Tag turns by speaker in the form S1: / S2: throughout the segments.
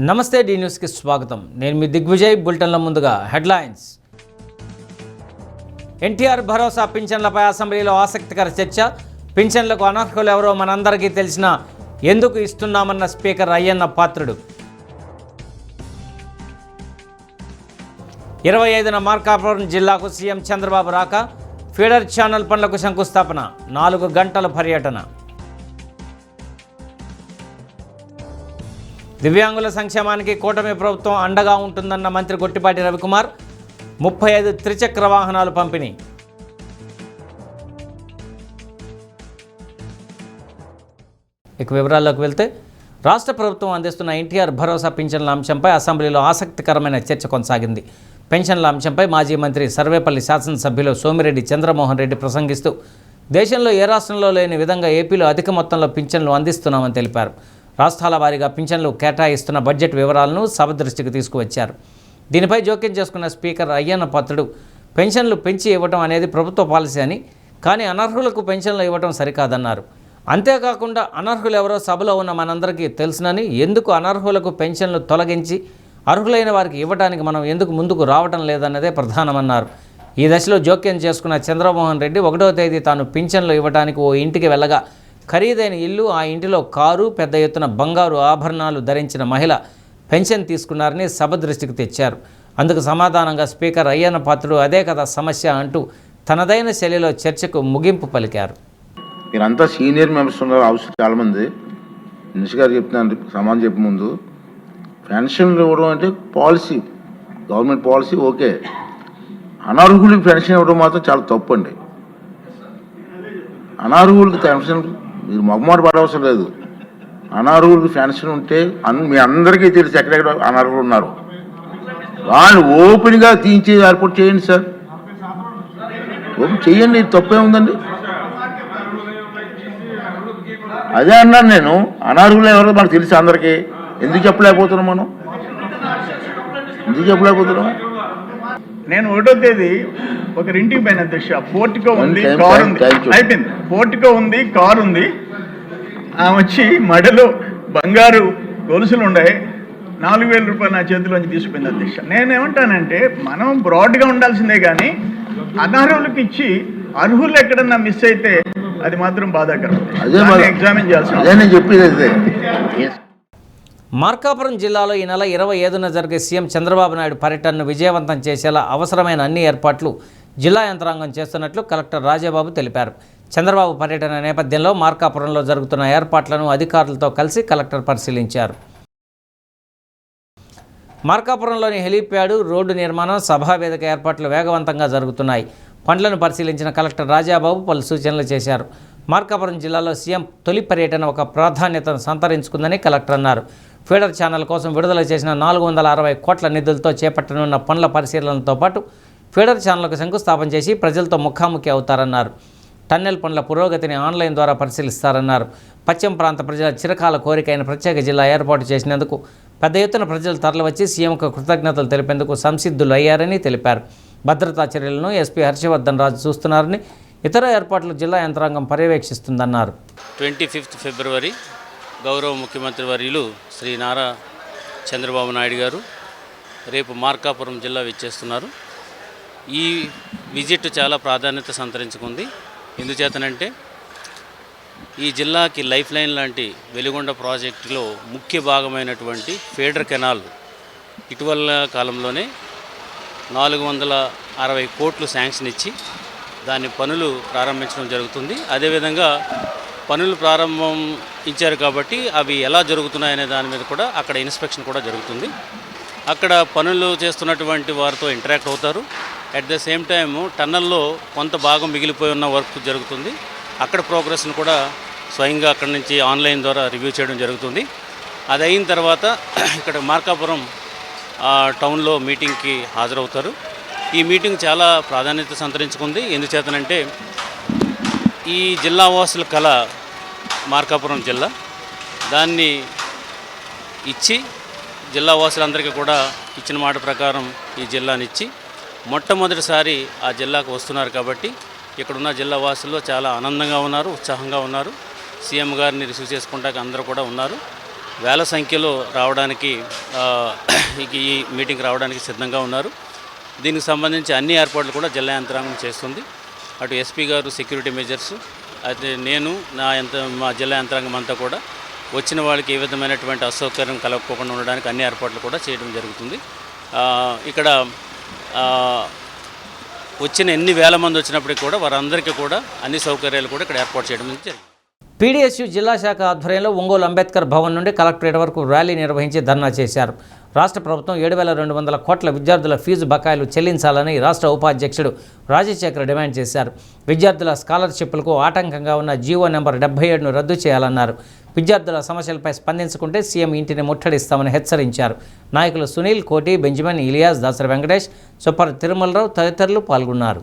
S1: నమస్తే డి న్యూస్కి స్వాగతం. నేను మీ దిగ్విజయ్. బులెటిన్ల ముందుగా హెడ్లైన్స్. ఎన్టీఆర్ భరోసా పింఛన్లపై అసెంబ్లీలో ఆసక్తికర చర్చ. పింఛన్లకు అనర్హులు ఎవరో మనందరికీ తెలిసినా ఎందుకు ఇస్తున్నామన్న స్పీకర్ అయ్యన్న పాత్రుడు. 25న మార్కాపురం జిల్లాకు సీఎం చంద్రబాబు రాక, ఫీడర్ ఛానల్ పనులకు శంకుస్థాపన, 4 గంటల పర్యటన. దివ్యాంగుల సంక్షేమానికి కూటమి ప్రభుత్వం అండగా ఉంటుందన్న మంత్రి గొట్టిపాటి రవికుమార్. 35 త్రిచక్ర వాహనాలు పంపిణీ. ఇక వివరాల్లోకి వెళ్తే, రాష్ట్ర ప్రభుత్వం అందిస్తున్న ఎన్టీఆర్ భరోసా పింఛన్ల అంశంపై అసెంబ్లీలో ఆసక్తికరమైన చర్చ కొనసాగింది. పెన్షన్ల అంశంపై మాజీ మంత్రి సర్వేపల్లి శాసనసభ్యులు సోమిరెడ్డి చంద్రమోహన్ రెడ్డి ప్రసంగిస్తూ దేశంలో ఏ రాష్ట్రంలో లేని విధంగా ఏపీలో అధిక మొత్తంలో పింఛన్లు అందిస్తున్నామని తెలిపారు. రాష్ట్రాల వారీగా పింఛన్లు కేటాయిస్తున్న బడ్జెట్ వివరాలను సభ దృష్టికి తీసుకువచ్చారు. దీనిపై జోక్యం చేసుకున్న స్పీకర్ అయ్యన్న పాత్రుడు పెన్షన్లు పెంచి ఇవ్వడం అనేది ప్రభుత్వ పాలసీ అని, కానీ అనర్హులకు పెన్షన్లు ఇవ్వడం సరికాదన్నారు. అంతేకాకుండా అనర్హులు ఎవరో సభలో ఉన్న మనందరికీ తెలుసునని, ఎందుకు అనర్హులకు పెన్షన్లు తొలగించి అర్హులైన వారికి ఇవ్వడానికి మనం ఎందుకు ముందుకు రావడం లేదన్నదే ప్రధానమన్నారు. ఈ దశలో జోక్యం చేసుకున్న చంద్రమోహన్ రెడ్డి 1వ తేదీ తాను పింఛన్లు ఇవ్వడానికి ఓ ఇంటికి వెళ్ళగా ఖరీదైన ఇల్లు, ఆ ఇంటిలో కారు, పెద్ద ఎత్తున బంగారు ఆభరణాలు ధరించిన మహిళ పెన్షన్ తీసుకున్నారని సభ దృష్టికి తెచ్చారు. అందుకు సమాధానంగా స్పీకర్ అయ్యన్న పాత్రుడు అదే కదా సమస్య అంటూ తనదైన శైలిలో చర్చకు ముగింపు పలికారు.
S2: మీరంతా సీనియర్ మెంబర్స్ ఉన్నారు, అవసరం చాలామంది. నిష్ గారు చెప్తున్నాను సమాధానం చెప్పే ముందు, పెన్షన్లు ఇవ్వడం అంటే పాలసీ, గవర్నమెంట్ పాలసీ ఓకే. అనర్హులకు పెన్షన్ ఇవ్వడం మాత్రం చాలా తప్పు అండి. అనర్హులకు పెన్షన్ మీరు మొహమాట పడవసరం లేదు. అనర్హులకు పెన్షన్ ఉంటే మీ అందరికీ తెలిసి ఎక్కడెక్కడ అనర్హులు ఉన్నారు, వాళ్ళు ఓపెన్గా తీయించి ఏర్పాటు చేయండి సార్. ఓపెన్ చేయండి, తప్పే ఉందండి. అదే అన్నాను నేను. అనర్హులు ఎవరో మనకు తెలిసి అందరికీ ఎందుకు చెప్పలేకపోతున్నాం మనం? ఎందుకు చెప్పలేకపోతున్నాం?
S3: నేను 1వ తేదీ ఒకరింటికి పైన అధ్యక్ష, పోర్టికో ఉంది, కారు ఉంది, అయిపోయింది. పోర్టికో ఉంది, కారు ఉంది. ఆమె వచ్చి మడలో బంగారు గొలుసులు ఉన్నాయి, 4,000 రూపాయలు నా చేతిలోంచి తీసుకుపోయింది అధ్యక్ష. నేనేమంటానంటే, మనం బ్రాడ్గా ఉండాల్సిందే కానీ అనర్హులకు ఇచ్చి అర్హులు ఎక్కడన్నా మిస్ అయితే అది మాత్రం బాధాకరం. ఎగ్జామిన్ చేయాల్సింది.
S1: మార్కాపురం జిల్లాలో ఈ నెల 25న జరిగే సీఎం చంద్రబాబు నాయుడు పర్యటనను విజయవంతం చేసేలా అవసరమైన అన్ని ఏర్పాట్లు జిల్లా యంత్రాంగం చేస్తున్నట్లు కలెక్టర్ రాజాబాబు తెలిపారు. చంద్రబాబు పర్యటన నేపథ్యంలో మార్కాపురంలో జరుగుతున్న ఏర్పాట్లను అధికారులతో కలిసి కలెక్టర్ పరిశీలించారు. మార్కాపురంలోని హెలీప్యాడ్, రోడ్డు నిర్మాణం, సభావేదిక ఏర్పాట్లు వేగవంతంగా జరుగుతున్నాయి. పనులను పరిశీలించిన కలెక్టర్ రాజాబాబు పలు సూచనలు చేశారు. మార్కాపురం జిల్లాలో సీఎం తొలి పర్యటన ఒక ప్రాధాన్యతను సంతరించుకుందని కలెక్టర్ అన్నారు. ఫీడర్ ఛానల్ కోసం విడుదల చేసిన 460 కోట్ల నిధులతో చేపట్టనున్న పనుల పరిశీలనతో పాటు ఫీడర్ ఛానల్కు శంకుస్థాపన చేసి ప్రజలతో ముఖాముఖి అవుతారన్నారు. టన్నెల్ పనుల పురోగతిని ఆన్లైన్ ద్వారా పరిశీలిస్తారన్నారు. పశ్చిమ ప్రాంత ప్రజల చిరకాల కోరికైన ప్రత్యేక జిల్లా ఏర్పాటు చేసినందుకు పెద్ద ఎత్తున ప్రజలు తరలివచ్చి సీఎంకు కృతజ్ఞతలు తెలిపేందుకు సంసిద్ధులు అయ్యారని తెలిపారు. భద్రతా చర్యలను ఎస్పీ హర్షవర్ధన్ రాజు చూస్తున్నారని, ఇతర ఏర్పాట్లు జిల్లా యంత్రాంగం పర్యవేక్షిస్తుందన్నారు.
S4: 25 ఫిబ్రవరి గౌరవ ముఖ్యమంత్రి వర్యులు శ్రీ నారా చంద్రబాబు నాయుడు గారు రేపు మార్కాపురం జిల్లా విచ్చేస్తున్నారు. ఈ విజిట్ చాలా ప్రాధాన్యత సంతరించుకుంది. ఎందుచేతనంటే ఈ జిల్లాకి లైఫ్ లైన్ లాంటి వెలిగొండ ప్రాజెక్టులో ముఖ్య భాగమైనటువంటి ఫీడర్ కెనాల్ ఇటీవల కాలంలోనే 460 కోట్లు శాంక్షన్ ఇచ్చి దాని పనులు ప్రారంభించడం జరుగుతుంది. అదేవిధంగా పనులు ప్రారంభం ఇచ్చారు కాబట్టి అవి ఎలా జరుగుతున్నాయనే దాని మీద కూడా అక్కడ ఇన్స్పెక్షన్ కూడా జరుగుతుంది. అక్కడ పనులు చేస్తున్నటువంటి వారితో ఇంటరాక్ట్ అవుతారు. అట్ ద సేమ్ టైం టన్నల్లో కొంత భాగం మిగిలిపోయి ఉన్న వర్క్ జరుగుతుంది. అక్కడ ప్రోగ్రెస్ను కూడా స్వయంగా అక్కడి నుంచి ఆన్లైన్ ద్వారా రివ్యూ చేయడం జరుగుతుంది. అది అయిన తర్వాత ఇక్కడ మార్కాపురం టౌన్లో మీటింగ్కి హాజరవుతారు. ఈ మీటింగ్ చాలా ప్రాధాన్యత సంతరించుకుంది. ఎందుచేతనంటే ఈ జిల్లా వాసుల కళ మార్కాపురం జిల్లా, దాన్ని ఇచ్చి జిల్లా వాసులందరికీ కూడా ఇచ్చిన మాట ప్రకారం ఈ జిల్లానిచ్చి మొట్టమొదటిసారి ఆ జిల్లాకు వస్తున్నారు. కాబట్టి ఇక్కడున్న జిల్లా వాసుల్లో చాలా ఆనందంగా ఉన్నారు, ఉత్సాహంగా ఉన్నారు. సీఎం గారిని రిసీవ్ చేసుకుంటాక అందరూ కూడా ఉన్నారు. వేల సంఖ్యలో రావడానికి ఈ మీటింగ్ రావడానికి సిద్ధంగా ఉన్నారు. దీనికి సంబంధించి అన్ని ఏర్పాట్లు కూడా జిల్లా యంత్రాంగం చేస్తుంది. అటు ఎస్పీ గారు సెక్యూరిటీ మెజర్స్, అయితే నేను మా జిల్లా యంత్రాంగం అంతా కూడా వచ్చిన వాళ్ళకి ఏ విధమైనటువంటి అసౌకర్యం కలగకుండా ఉండడానికి అన్ని ఏర్పాట్లు కూడా చేయడం జరుగుతుంది. ఇక్కడ వచ్చిన ఎన్ని వేల మంది వచ్చినప్పటికీ కూడా వారందరికీ కూడా అన్ని సౌకర్యాలు కూడా ఇక్కడ ఏర్పాటు చేయడం జరిగింది.
S1: పీడీఎస్యూ జిల్లా శాఖ ఆధ్వర్యంలో ఒంగోలు అంబేద్కర్ భవన్ నుండి కలెక్టరేట్ వరకు ర్యాలీ నిర్వహించి ధర్నా చేశారు. రాష్ట్ర ప్రభుత్వం 7,200 కోట్ల విద్యార్థుల ఫీజు బకాయిలు చెల్లించాలని రాష్ట్ర ఉపాధ్యక్షుడు రాజశేఖర్ డిమాండ్ చేశారు. విద్యార్థుల స్కాలర్షిప్లకు ఆటంకంగా ఉన్న జీవో నెంబర్ 77ను రద్దు చేయాలన్నారు. విద్యార్థుల సమస్యలపై స్పందించకుంటే సీఎం ఇంటిని ముట్టడిస్తామని హెచ్చరించారు. నాయకులు సునీల్, కోటి, బెంజమిన్, ఇలియాస్, దాసరి వెంకటేష్, సూపర్ తిరుమలరావు తదితరులు పాల్గొన్నారు.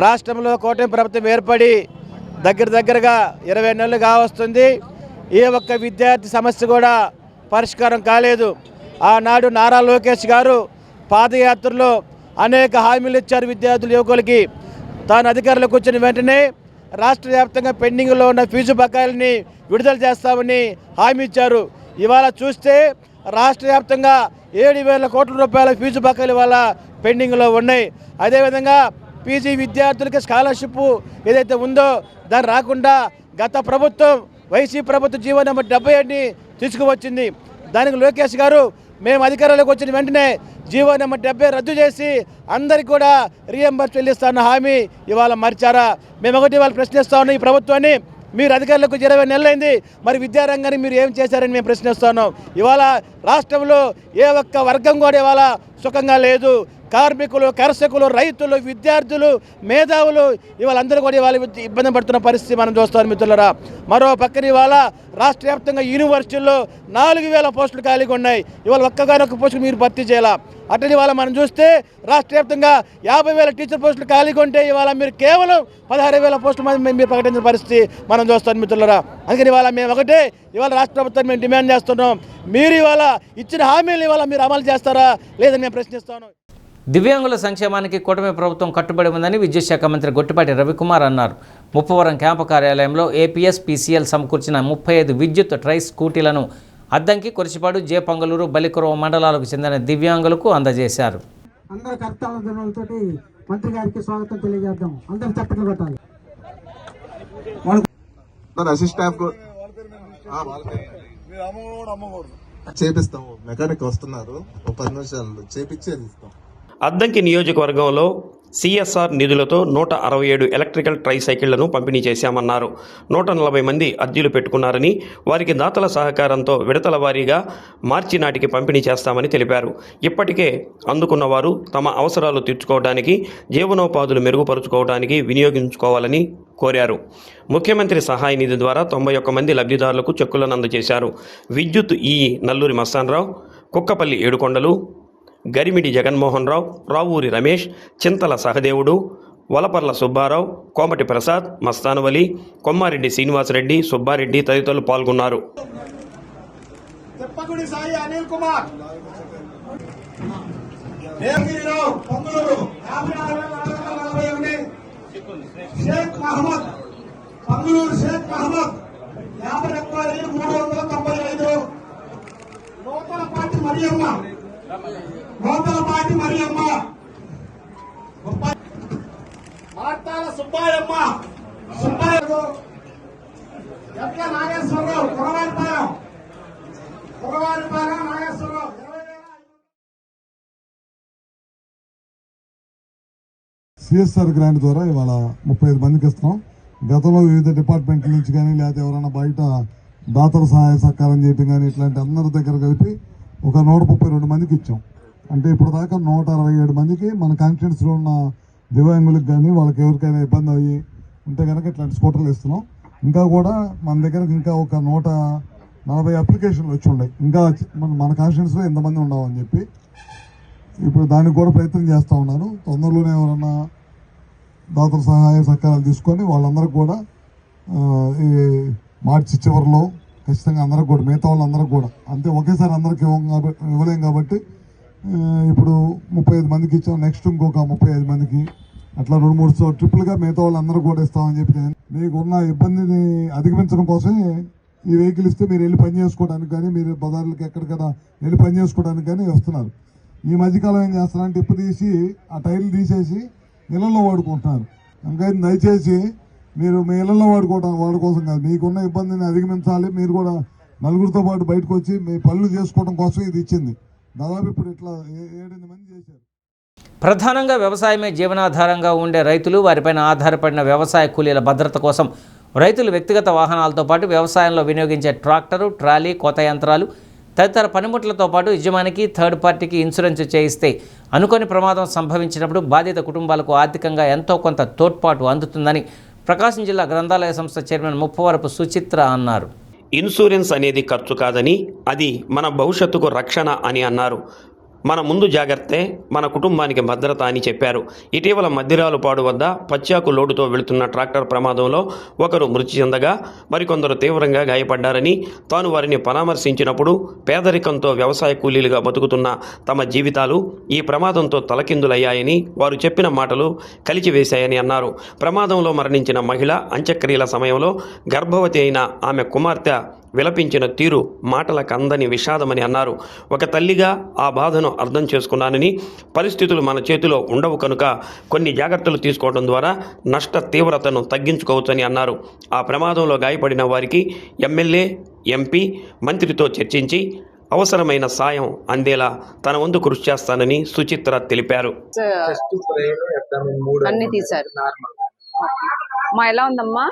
S5: రాష్ట్రంలో కూటమి ప్రభుత్వం ఏర్పడి దగ్గరగా 20 నెలలు కావస్తుంది. ఏ ఒక్క విద్యార్థి సమస్య కూడా పరిష్కారం కాలేదు. ఆనాడు నారా లోకేష్ గారు పాదయాత్రలో అనేక హామీలు ఇచ్చారు విద్యార్థులు, యువకులకి. తాను అధికారులకు వచ్చిన వెంటనే రాష్ట్ర వ్యాప్తంగా పెండింగ్లో ఉన్న ఫీజు బకాయిల్ని విడుదల చేస్తామని హామీ ఇచ్చారు. ఇవాళ చూస్తే రాష్ట్ర వ్యాప్తంగా 7,000 కోట్ల రూపాయల ఫీజు బకాయిలు ఇవాళ పెండింగ్లో ఉన్నాయి. అదేవిధంగా పీజీ విద్యార్థులకి స్కాలర్షిప్ ఏదైతే ఉందో దాన్ని రాకుండా గత ప్రభుత్వం వైసీపీ ప్రభుత్వం జీవో నెంబర్ 77ని తీసుకువచ్చింది. దానికి లోకేష్ గారు మేము అధికారంలోకి వచ్చిన వెంటనే జీవో నెంబర్ 70 రద్దు చేసి అందరికీ కూడా రీఎంబర్స్ చెల్లిస్తాన్న హామీ ఇవాళ మర్చారా? మేము ఒకటి ఇవాళ ప్రశ్నిస్తా ఉన్నాం ఈ ప్రభుత్వాన్ని. మీరు అధికారులకు 20 నెలలైంది, మరి విద్యారంగాన్ని మీరు ఏం చేశారని మేము ప్రశ్నిస్తున్నాం. ఇవాళ రాష్ట్రంలో ఏ ఒక్క వర్గం కూడా ఇవాళ సుఖంగా లేదు. కార్మికులు, కర్షకులు, రైతులు, విద్యార్థులు, మేధావులు ఇవాళ అందరూ కూడా ఇవాళ ఇబ్బంది పడుతున్న పరిస్థితి మనం చూస్తాం మిత్రులరా. మరో పక్కన ఇవాళ రాష్ట్ర వ్యాప్తంగా యూనివర్సిటీల్లో 4,000 పోస్టులు ఖాళీగా ఉన్నాయి. ఇవాళ ఒక్కగానొక్క పోస్టులు మీరు భర్తీ చేయాలా? అట్లా ఇవాళ మనం చూస్తే రాష్ట్ర వ్యాప్తంగా 50,000 టీచర్ పోస్టులు ఖాళీగా ఉంటే ఇవాళ మీరు కేవలం 16,000 పోస్టులు మీరు ప్రకటించిన పరిస్థితి మనం చూస్తాం మిత్రులరా. అందుకని ఇవాళ మేము ఒకటే ఇవాళ రాష్ట్ర ప్రభుత్వాన్ని మేము డిమాండ్ చేస్తున్నాం. మీరు ఇవాళ ఇచ్చిన హామీలు ఇవాళ మీరు అమలు చేస్తారా లేదని మేము ప్రశ్నిస్తాను.
S1: దివ్యాంగుల సంక్షేమానికి కూటమి ప్రభుత్వం కట్టుబడి ఉందని విద్యుత్ శాఖ మంత్రి గొట్టిపాటి రవికుమార్ అన్నారు. ముప్పవరం క్యాంపు కార్యాలయంలో ఏపీఎస్ పీసీఎల్ సమకూర్చిన 35 విద్యుత్ ట్రై స్కూటీలను అద్దంకి, కురిసిపాడు, జే పొంగలూరు, బలికురవ మండలాలకు చెందిన దివ్యాంగులకు అందజేశారు.
S6: అందరూ కర్తవ్యాలతోటి మంత్రి గారికి స్వాగతం తెలియజేద్దాం. అందరూ చప్పట్లు కొట్టాలి.
S7: చేపిస్తాము, మెకానిక్ వస్తున్నారు, 10 నిమిషాలు చేపిచ్చేది ఇస్తాం.
S8: అద్దంకి నియోజకవర్గంలో సిఎస్ఆర్ నిధులతో 167 ఎలక్ట్రికల్ ట్రై సైకిళ్లను పంపిణీ చేశామన్నారు. 140 మంది అర్జీలు పెట్టుకున్నారని, వారికి దాతల సహకారంతో విడతల వారీగా మార్చి నాటికి పంపిణీ చేస్తామని తెలిపారు. ఇప్పటికే అందుకున్న వారు తమ అవసరాలు తీర్చుకోవడానికి, జీవనోపాధులు మెరుగుపరుచుకోవడానికి వినియోగించుకోవాలని కోరారు. ముఖ్యమంత్రి సహాయ నిధి ద్వారా 91 మంది లబ్ధిదారులకు చెక్కులను అందజేశారు. విద్యుత్ నల్లూరి మస్తాన్రావు, కుక్కపల్లి ఏడుకొండలు, గరిమిడి జగన్మోహన్ రావు, రావూరి రమేష్, చింతల సహదేవుడు, వలపర్ల సుబ్బారావు, కోమటి ప్రసాద్, మస్తానవలి, కొమ్మారెడ్డి శ్రీనివాసరెడ్డి, సుబ్బారెడ్డి తదితరులు పాల్గొన్నారు.
S9: మోతలపాటి మరియమ్మ, మార్తాల సుబ్బాయమ్మ, ఎట్ల నాగేశ్వరరావు, కురవారిపాలెం నాగేశ్వరరావు.
S10: సిఎస్ఆర్ గ్రాంట్ ద్వారా ఇవాళ 35 మందికి ఇస్తున్నాం. గతంలో వివిధ డిపార్ట్మెంట్ల నుంచి కానీ లేకపోతే ఎవరైనా బయట దాతల సహాయ సహకారం చేయటం కానీ ఇట్లాంటి అందరి దగ్గర కలిపి ఒక 132 మందికి ఇచ్చాం. అంటే ఇప్పుడు దాకా 167 మందికి మన కాన్స్టిట్యున్సీలో ఉన్న దివ్యాంగులకు కానీ వాళ్ళకి ఎవరికైనా ఇబ్బంది అయ్యి ఉంటే కనుక ఇట్లాంటి స్కూటర్లు ఇస్తున్నాం. ఇంకా కూడా మన దగ్గరకు ఇంకా ఒక 140 అప్లికేషన్లు వచ్చి ఉన్నాయి. ఇంకా మన కాన్స్టిట్యున్సీలో ఎంతమంది ఉండవని చెప్పి ఇప్పుడు దానికి కూడా ప్రయత్నం చేస్తూ ఉన్నాను. తొందరలోనే ఎవరన్నా దాతల సహాయ సహకారాలు తీసుకొని వాళ్ళందరికీ కూడా ఈ మార్చి చివరిలో ఖచ్చితంగా అందరికి కూడా మిగతా వాళ్ళందరికీ కూడా అంతే ఒకేసారి అందరికి ఇవ్వలేం కాబట్టి ఇప్పుడు 35 మందికి ఇచ్చాం. నెక్స్ట్ ఇంకొక 35 మందికి అట్లా 2-3 ట్రిప్పులుగా మిగతా వాళ్ళందరూ కూడా ఇస్తామని చెప్పి మీకున్న ఇబ్బందిని అధిగమించడం కోసమే ఈ వెహికల్ ఇస్తే మీరు వెళ్ళి పని చేసుకోవడానికి కానీ మీరు బజార్లకి ఎక్కడికైనా వెళ్ళి పని చేసుకోవడానికి కానీ వస్తున్నారు. ఈ మధ్యకాలం ఏం చేస్తున్నారంటే టిప్పు తీసి ఆ టైర్లు తీసేసి ఇళ్లలో వాడుకుంటున్నారు. ఇంకా దయచేసి మీరు మీ ఇళ్లలో వాడి కోసం కాదు, మీకున్న ఇబ్బందిని అధిగమించాలి. మీరు కూడా నలుగురితో పాటు బయటకు వచ్చి మీ పనులు చేసుకోవడం కోసం ఇది ఇచ్చింది. దాదాపు ఇప్పుడు ఇట్లా 7-8 మంది చేశారు.
S1: ప్రధానంగా వ్యవసాయమే జీవనాధారంగా ఉండే రైతులు, వారిపైన ఆధారపడిన వ్యవసాయ కూలీల భద్రత కోసం రైతులు వ్యక్తిగత వాహనాలతో పాటు వ్యవసాయంలో వినియోగించే ట్రాక్టరు, ట్రాలీ, కోత యంత్రాలు తదితర పనిముట్లతో పాటు యజమానికి, థర్డ్ పార్టీకి ఇన్సూరెన్స్ చేయిస్తే అనుకోని ప్రమాదం సంభవించినప్పుడు బాధిత కుటుంబాలకు ఆర్థికంగా ఎంతో కొంత తోడ్పాటు అందుతుందని ప్రకాశం జిల్లా గ్రంథాలయ సంస్థ చైర్మన్ ముప్పవరపు సుచిత్ర అన్నారు.
S8: ఇన్సూరెన్స్ అనేది ఖర్చు కాదని, అది మన భవిష్యత్తుకు రక్షణ అని అన్నారు. మన ముందు జాగ్రత్తే మన కుటుంబానికి భద్రత అని చెప్పారు. ఇటీవల మద్దిరాలుపాడు వద్ద పచ్చాకు లోడుతో వెళుతున్న ట్రాక్టర్ ప్రమాదంలో ఒకరు మృతి చెందగా మరికొందరు తీవ్రంగా గాయపడ్డారని, తాను వారిని పరామర్శించినప్పుడు పేదరికంతో వ్యవసాయ కూలీలుగా బతుకుతున్న తమ జీవితాలు ఈ ప్రమాదంతో తలకిందులయ్యాయని వారు చెప్పిన మాటలు కలిచివేశాయని అన్నారు. ప్రమాదంలో మరణించిన మహిళ అంత్యక్రియల సమయంలో గర్భవతి అయిన ఆమె కుమార్తె విలపించిన తీరు మాటలకు అందని విషాదమని అన్నారు. ఒక తల్లిగా ఆ బాధను అర్థం చేసుకున్నానని, పరిస్థితులు మన చేతిలో ఉండవు కనుక కొన్ని జాగ్రత్తలు తీసుకోవడం ద్వారా నష్ట తీవ్రతను తగ్గించుకోవచ్చని అన్నారు. ఆ ప్రమాదంలో గాయపడిన వారికి ఎమ్మెల్యే, ఎంపీ, మంత్రితో చర్చించి అవసరమైన సాయం అందేలా తన వంతు కృషి చేస్తానని సుచిత్ర తెలిపారు.
S11: అన్ని తీశారు. మా ఎలా ఉందమ్మా?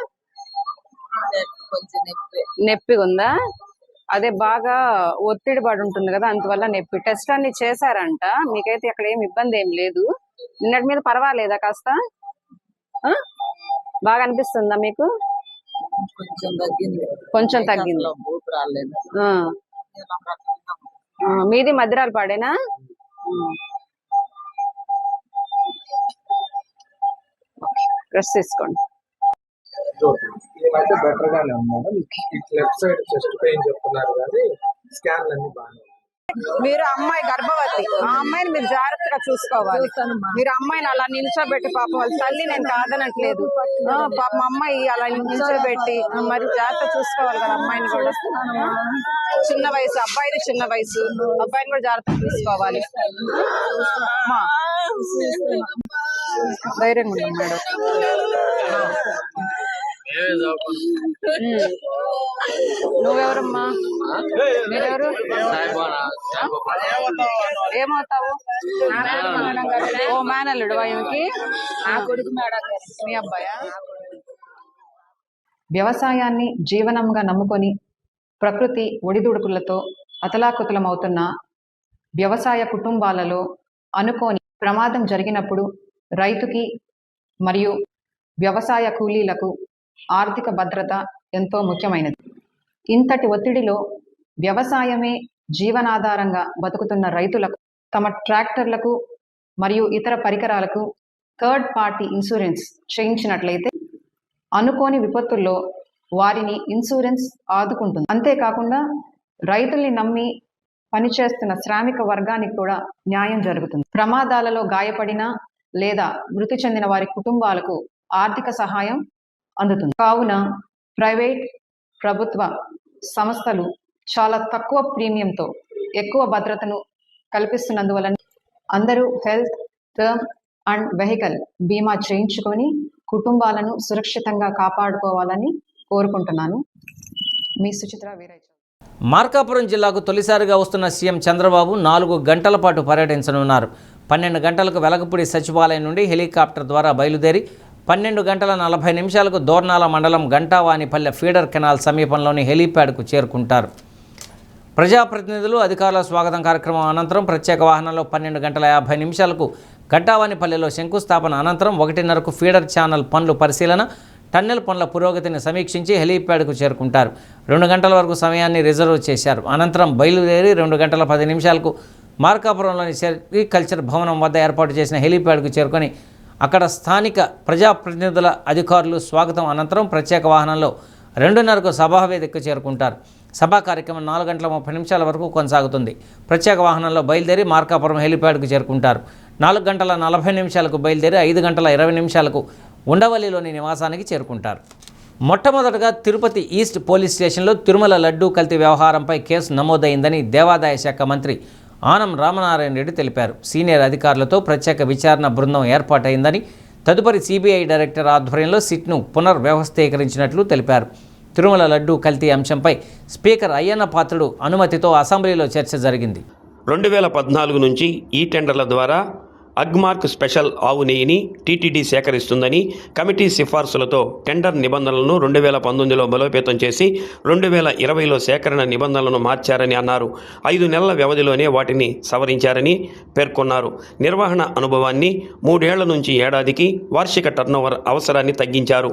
S11: నొప్పి ఉందా? అదే బాగా ఒత్తిడి పడి ఉంటుంది కదా, అందువల్ల నొప్పి. టెస్ట్ అన్ని చేశారంట, మీకైతే అక్కడ ఏమి ఇబ్బంది ఏం లేదు. నిన్నటి మీద పర్వాలేదా? కాస్త బాగా అనిపిస్తుందా మీకు? కొంచెం తగ్గింది. మీది మద్దిరాలుపాడేనా? రెస్ట్ తీసుకోండి.
S12: అయితే బెటర్ గానే ఉన్నాను. లెఫ్ట్ సైడ్ చెస్ట్ పెయిన్ చెప్తున్నారు కానీ స్కాన్ అన్ని బాగా.
S11: మీరు అమ్మాయి గర్భవతి, ఆ అమ్మాయిని మీరు జాగ్రత్తగా చూసుకోవాలి. మీరు అమ్మాయిని అలా నిల్చోబెట్టి, పాపం వాళ్ళ తల్లి నేను కాదనట్లేదు, పాపం అమ్మాయి అలా నిల్చోబెట్టి మరి జాగ్రత్త చూసుకోవాలి కదా అమ్మాయిని కూడా. చిన్న వయసు అబ్బాయిది, చిన్న వయసు అబ్బాయిని కూడా జాగ్రత్త చూసుకోవాలి. ధైర్యంగా ఉన్నాం మేడం. నువ్వెవరమ్మా? మీరెవరు? ఏమవుతావు? ఓ మేనల్లుడు ఆయనకి? మీ అబ్బాయా? వ్యవసాయాన్ని జీవనంగా నమ్ముకొని ప్రకృతి ఒడిదుడుకులతో అతలాకుతలమవుతున్న వ్యవసాయ కుటుంబాలలో అనుకోని ప్రమాదం జరిగినప్పుడు రైతుకి మరియు వ్యవసాయ కూలీలకు ఆర్థిక భద్రత ఎంతో ముఖ్యమైనది. ఇంతటి ఒత్తిడిలో వ్యవసాయమే జీవనాధారంగా బతుకుతున్న రైతులకు తమ ట్రాక్టర్లకు మరియు ఇతర పరికరాలకు థర్డ్ పార్టీ ఇన్సూరెన్స్ చేయించినట్లయితే అనుకోని విపత్తుల్లో వారిని ఇన్సూరెన్స్ ఆదుకుంటుంది. అంతేకాకుండా రైతుల్ని నమ్మి పనిచేస్తున్న శ్రామిక వర్గానికి కూడా న్యాయం జరుగుతుంది. ప్రమాదాలలో గాయపడిన లేదా మృతి చెందిన వారి కుటుంబాలకు ఆర్థిక సహాయం అందుతుంది. కావున ప్రైవేట్, ప్రభుత్వ సంస్థలు చాలా తక్కువ ప్రీమియంతో ఎక్కువ భద్రతను కల్పిస్తున్నందువలన అందరూ హెల్త్, టర్మ్ అండ్ వెహికల్ బీమా చేయించుకొని కుటుంబాలను సురక్షితంగా కాపాడుకోవాలని కోరుకుంటున్నాను. మీ సుచిత్ర వీరయ్య.
S1: మార్కాపురం జిల్లాకు తొలిసారిగా వస్తున్న సీఎం చంద్రబాబు 4 గంటల పాటు పర్యటించనున్నారు. 12 గంటలకు వెలగపూడి సచివాలయం నుండి హెలికాప్టర్ ద్వారా బయలుదేరి 12:40 దోర్నాల మండలం గంటావానిపల్లె ఫీడర్ కెనాల్ సమీపంలోని హెలీప్యాడ్కు చేరుకుంటారు. ప్రజాప్రతినిధులు, అధికారుల స్వాగతం కార్యక్రమం అనంతరం ప్రత్యేక వాహనంలో 12:50 గంటావానిపల్లెలో శంకుస్థాపన అనంతరం 1:30 ఫీడర్ ఛానల్ పనులు పరిశీలన, టన్నెల్ పనుల పురోగతిని సమీక్షించి హెలీప్యాడ్కు చేరుకుంటారు. 2 గంటల వరకు సమయాన్ని రిజర్వ్ చేశారు. అనంతరం బయలుదేరి 2:10 మార్కాపురంలోని సెరికల్చర్ భవనం వద్ద ఏర్పాటు చేసిన హెలీప్యాడ్కు చేరుకొని అక్కడ స్థానిక ప్రజాప్రతినిధుల, అధికారులు స్వాగతం అనంతరం ప్రత్యేక వాహనంలో 2:30 సభావేదికకు చేరుకుంటారు. సభా కార్యక్రమం 4:30 వరకు కొనసాగుతుంది. ప్రత్యేక వాహనంలో బయలుదేరి మార్కాపురం హెలీప్యాడ్కు చేరుకుంటారు. 4:40 బయలుదేరి 5:20 ఉండవల్లిలోని నివాసానికి చేరుకుంటారు. మొట్టమొదటగా తిరుపతి ఈస్ట్ పోలీస్ స్టేషన్లో తిరుమల లడ్డూ కల్తీ వ్యవహారంపై కేసు నమోదైందని దేవాదాయ శాఖ మంత్రి ఆనం రామనారాయణ రెడ్డి తెలిపారు. సీనియర్ అధికారులతో ప్రత్యేక విచారణ బృందం ఏర్పాటైందని, తదుపరి సిబిఐ డైరెక్టర్ ఆధ్వర్యంలో సిట్ను పునర్వ్యవస్థీకరించినట్లు తెలిపారు. తిరుమల లడ్డూ కల్తీ అంశంపై స్పీకర్ అయ్యన్న పాత్రుడు అనుమతితో అసెంబ్లీలో చర్చ జరిగింది.
S8: 2014 నుంచి ఈ టెండర్ల ద్వారా అగ్మార్క్ స్పెషల్ ఆవు నెయ్యిని టీటీడీ సేకరిస్తుందని, కమిటీ సిఫార్సులతో టెండర్ నిబంధనలను 2019లో బలోపేతం చేసి 2020లో సేకరణ నిబంధనలను మార్చారని అన్నారు. 5 నెలల వ్యవధిలోనే వాటిని సవరించారని పేర్కొన్నారు. నిర్వహణ అనుభవాన్ని 3 ఏళ్ల నుంచి ఏడాదికి, వార్షిక టర్నోవర్ అవసరాన్ని తగ్గించారు.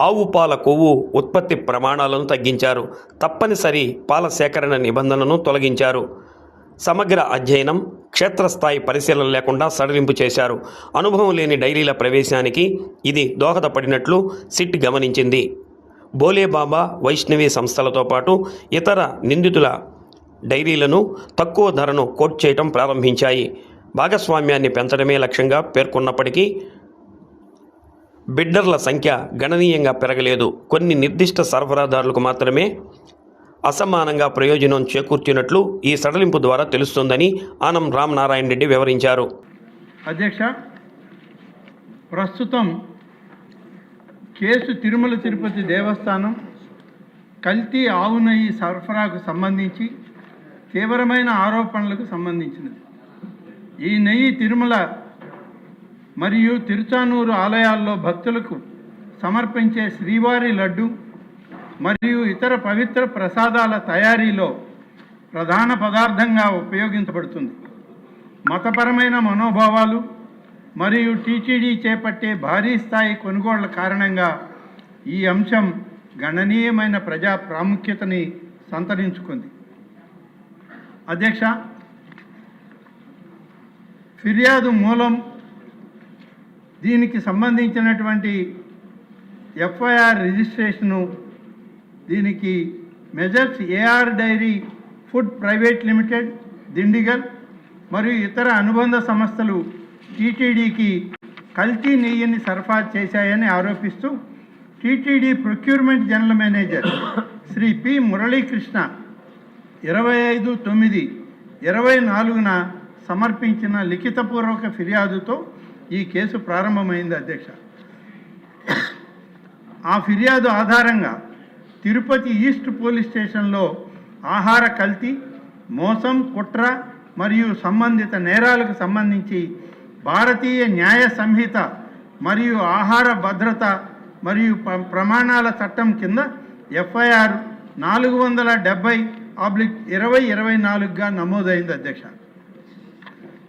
S8: ఆవు పాల కొవ్వు ఉత్పత్తి ప్రమాణాలను తగ్గించారు. తప్పనిసరి పాల సేకరణ నిబంధనను తొలగించారు. సమగ్ర అధ్యయనం, క్షేత్రస్థాయి పరిశీలన లేకుండా సడలింపు చేశారు. అనుభవం లేని డైరీల ప్రవేశానికి ఇది దోహదపడినట్లు సిట్ గమనించింది. బోలేబాబా, వైష్ణవి సంస్థలతో పాటు ఇతర నిందితుల డైరీలను తక్కువ ధరను కోట్ చేయడం ప్రారంభించాయి. భాగస్వామ్యాన్ని పెంచడమే లక్ష్యంగా పేర్కొన్నప్పటికీ బిడ్డర్ల సంఖ్య గణనీయంగా పెరగలేదు. కొన్ని నిర్దిష్ట సరఫరాదారులకు మాత్రమే అసమానంగా ప్రయోజనం చేకూర్చినట్లు ఈ సడలింపు ద్వారా తెలుస్తోందని ఆనం రామనారాయణ రెడ్డి వివరించారు.
S3: అధ్యక్ష, ప్రస్తుతం కేసు తిరుమల తిరుపతి దేవస్థానం కల్తీ ఆవు నెయ్యి సరఫరాకు సంబంధించి తీవ్రమైన ఆరోపణలకు సంబంధించినది. ఈ నెయ్యి తిరుమల మరియు తిరుచానూరు ఆలయాల్లో భక్తులకు సమర్పించే శ్రీవారి లడ్డు మరియు ఇతర పవిత్ర ప్రసాదాల తయారీలో ప్రధాన పదార్థంగా ఉపయోగించబడుతుంది. మతపరమైన మనోభావాలు మరియు టీటీడీ చేపట్టే భారీ స్థాయి కొనుగోళ్ల కారణంగా ఈ అంశం గణనీయమైన ప్రజా ప్రాముఖ్యతని సంతరించుకుంది. అధ్యక్ష, ఫిర్యాదు మూలం, దీనికి సంబంధించినటువంటి ఎఫ్ఐఆర్ రిజిస్ట్రేషను, దీనికి Messrs AR dairy food private limited, Dindigul మరియు ఇతర అనుబంధ సంస్థలు టీటీడీకి కల్తీ నెయ్యిని సరఫరా చేశాయని ఆరోపిస్తూ TTD procurement general manager Shri P Muralikrishna 25/9/24 సమర్పించిన లిఖితపూర్వక ఫిర్యాదుతో ఈ కేసు ప్రారంభమైంది. అధ్యక్ష, ఆ ఫిర్యాదు ఆధారంగా తిరుపతి ఈస్ట్ పోలీస్ స్టేషన్లో ఆహార కల్తీ, మోసం, కుట్ర మరియు సంబంధిత నేరాలకు సంబంధించి భారతీయ న్యాయ సంహిత మరియు ఆహార భద్రత మరియు ప్రమాణాల చట్టం కింద ఎఫ్ఐఆర్ 470/2024గా నమోదైంది. అధ్యక్ష,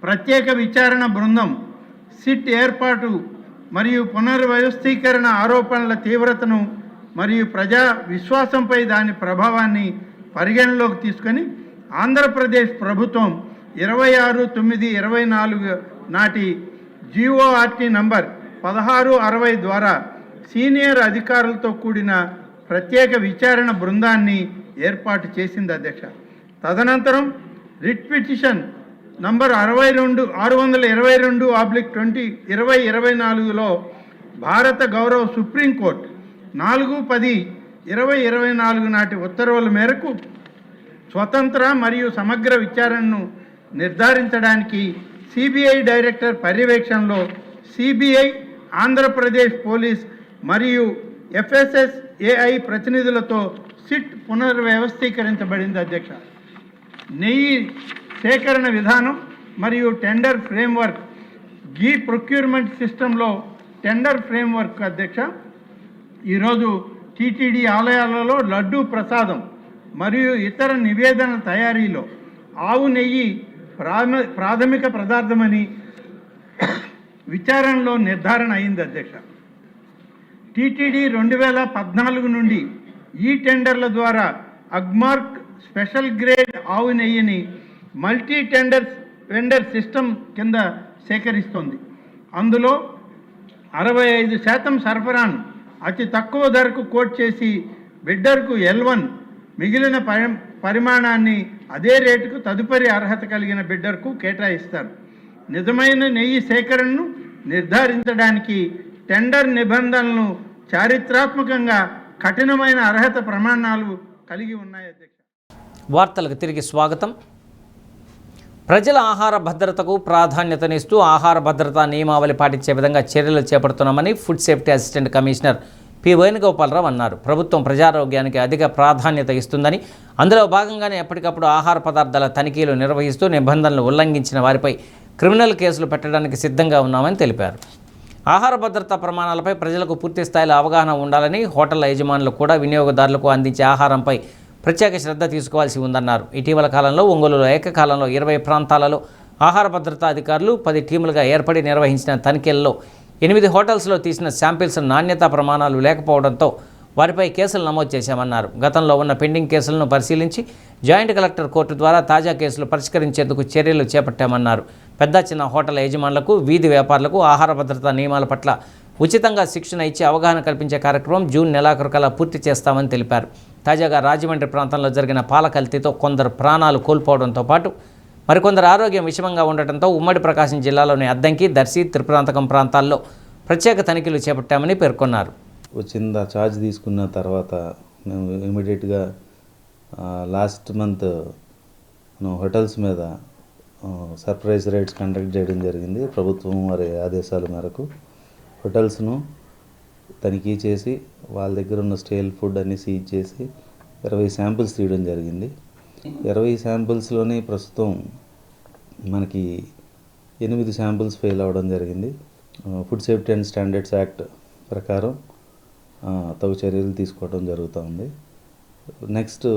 S3: ప్రత్యేక విచారణ బృందం సిట్ ఏర్పాటు మరియు పునర్వ్యవస్థీకరణ ఆరోపణల తీవ్రతను మరియు ప్రజా విశ్వాసంపై దాని ప్రభావాన్ని పరిగణలోకి తీసుకొని ఆంధ్రప్రదేశ్ ప్రభుత్వం 26/9/24 నాటి GORT నంబర్ 1660 ద్వారా సీనియర్ అధికారులతో కూడిన ప్రత్యేక విచారణ బృందాన్ని ఏర్పాటు చేసింది. అధ్యక్ష, తదనంతరం రిట్ పిటిషన్ నంబర్ 622/2024లో భారత గౌరవ సుప్రీంకోర్టు 4/10/2024 నాటి ఉత్తర్వుల మేరకు స్వతంత్ర మరియు సమగ్ర విచారణను నిర్ధారించడానికి సిబిఐ డైరెక్టర్ పర్యవేక్షణలో సిబిఐ, ఆంధ్రప్రదేశ్ పోలీస్ మరియు FSSAI ప్రతినిధులతో సిట్ పునర్వ్యవస్థీకరించబడింది. అధ్యక్ష, నెయ్యి సేకరణ విధానం మరియు టెండర్ ఫ్రేమ్వర్క్, ప్రొక్యూర్మెంట్ సిస్టంలో టెండర్ ఫ్రేమ్వర్క్ అధ్యక్ష ఈరోజు టీటీడీ ఆలయాలలో లడ్డూ ప్రసాదం మరియు ఇతర నివేదన తయారీలో ఆవు నెయ్యి ప్రాథమిక పదార్థమని విచారణలో నిర్ధారణ అయింది అధ్యక్ష. టీటీడీ 2014 నుండి ఈ టెండర్ల ద్వారా అగ్మార్క్ స్పెషల్ గ్రేడ్ ఆవు నెయ్యిని మల్టీ వెండర్ సిస్టమ్ కింద సేకరిస్తోంది. అందులో 65% సరఫరాను అతి తక్కువ ధరకు కోట్ చేసి బిడ్డర్కు L1 మిగిలిన పరిమాణాన్ని అదే రేటుకు తదుపరి అర్హత కలిగిన బిడ్డర్కు కేటాయిస్తారు. నిజమైన నెయ్యి సేకరణను నిర్ధారించడానికి టెండర్ నిబంధనలను చారిత్రాత్మకంగా కఠినమైన అర్హత ప్రమాణాలు కలిగి ఉన్నాయి అధ్యక్ష.
S1: వార్తలకు తిరిగి స్వాగతం. ప్రజల ఆహార భద్రతకు ప్రాధాన్యతనిస్తూ ఆహార భద్రతా నియమావళి పాటించే విధంగా చర్యలు చేపడుతున్నామని food safety assistant commissioner P Venugopala Rao అన్నారు. ప్రభుత్వం ప్రజారోగ్యానికి అధిక ప్రాధాన్యత ఇస్తుందని, అందులో భాగంగానే ఎప్పటికప్పుడు ఆహార పదార్థాల తనిఖీలు నిర్వహిస్తూ నిబంధనలు ఉల్లంఘించిన వారిపై క్రిమినల్ కేసులు పెట్టడానికి సిద్ధంగా ఉన్నామని తెలిపారు. ఆహార భద్రతా ప్రమాణాలపై ప్రజలకు పూర్తి స్థాయిలో అవగాహన ఉండాలని, హోటళ్ల యజమానులు కూడా వినియోగదారులకు అందించే ఆహారంపై ప్రత్యేక శ్రద్ధ తీసుకోవాల్సి ఉందన్నారు. ఇటీవల కాలంలో ఒంగోలులో ఏకకాలంలో 20 ప్రాంతాలలో ఆహార భద్రతా అధికారులు 10 టీములుగా ఏర్పడి నిర్వహించిన తనిఖీల్లో 8 హోటల్స్లో తీసిన శాంపిల్స్ నాణ్యతా ప్రమాణాలు లేకపోవడంతో వారిపై కేసులు నమోదు చేశామన్నారు. గతంలో ఉన్న పెండింగ్ కేసులను పరిశీలించి జాయింట్ కలెక్టర్ కోర్టు ద్వారా తాజా కేసులు పరిష్కరించేందుకు చర్యలు చేపట్టామన్నారు. పెద్ద చిన్న హోటల్ యజమానులకు, వీధి వ్యాపారులకు ఆహార భద్రతా నియమాల పట్ల ఉచితంగా శిక్షణ ఇచ్చి అవగాహన కల్పించే కార్యక్రమం జూన్ నెలాఖరుకల్లా పూర్తి చేస్తామని తెలిపారు. తాజాగా రాజమండ్రి ప్రాంతంలో జరిగిన పాల కల్తీతో కొందరు ప్రాణాలు కోల్పోవడంతో పాటు మరికొందరు ఆరోగ్యం విషమంగా ఉండటంతో ఉమ్మడి ప్రకాశం జిల్లాలోని అద్దంకి, దర్శి, త్రిపురాంతకం ప్రాంతాల్లో ప్రత్యేక తనిఖీలు చేపట్టామని పేర్కొన్నారు.
S13: వచ్చిందా ఛార్జ్ తీసుకున్న తర్వాత మేము ఇమీడియట్గా లాస్ట్ మంత్ హోటల్స్ మీద సర్ప్రైజ్ రైడ్స్ కండక్ట్ చేయడం జరిగింది. ప్రభుత్వం వారి ఆదేశాల మేరకు హోటల్స్ను తనిఖీ చేసి వాళ్ళ దగ్గర ఉన్న స్టేల్ ఫుడ్ అన్ని సీజ్ చేసి 20 శాంపిల్స్ తీయడం జరిగింది. 20 శాంపిల్స్లోని ప్రస్తుతం మనకి 8 శాంపిల్స్ ఫెయిల్ అవ్వడం జరిగింది. Food safety and standards act ప్రకారం తగు చర్యలు తీసుకోవడం జరుగుతుంది. నెక్స్ట్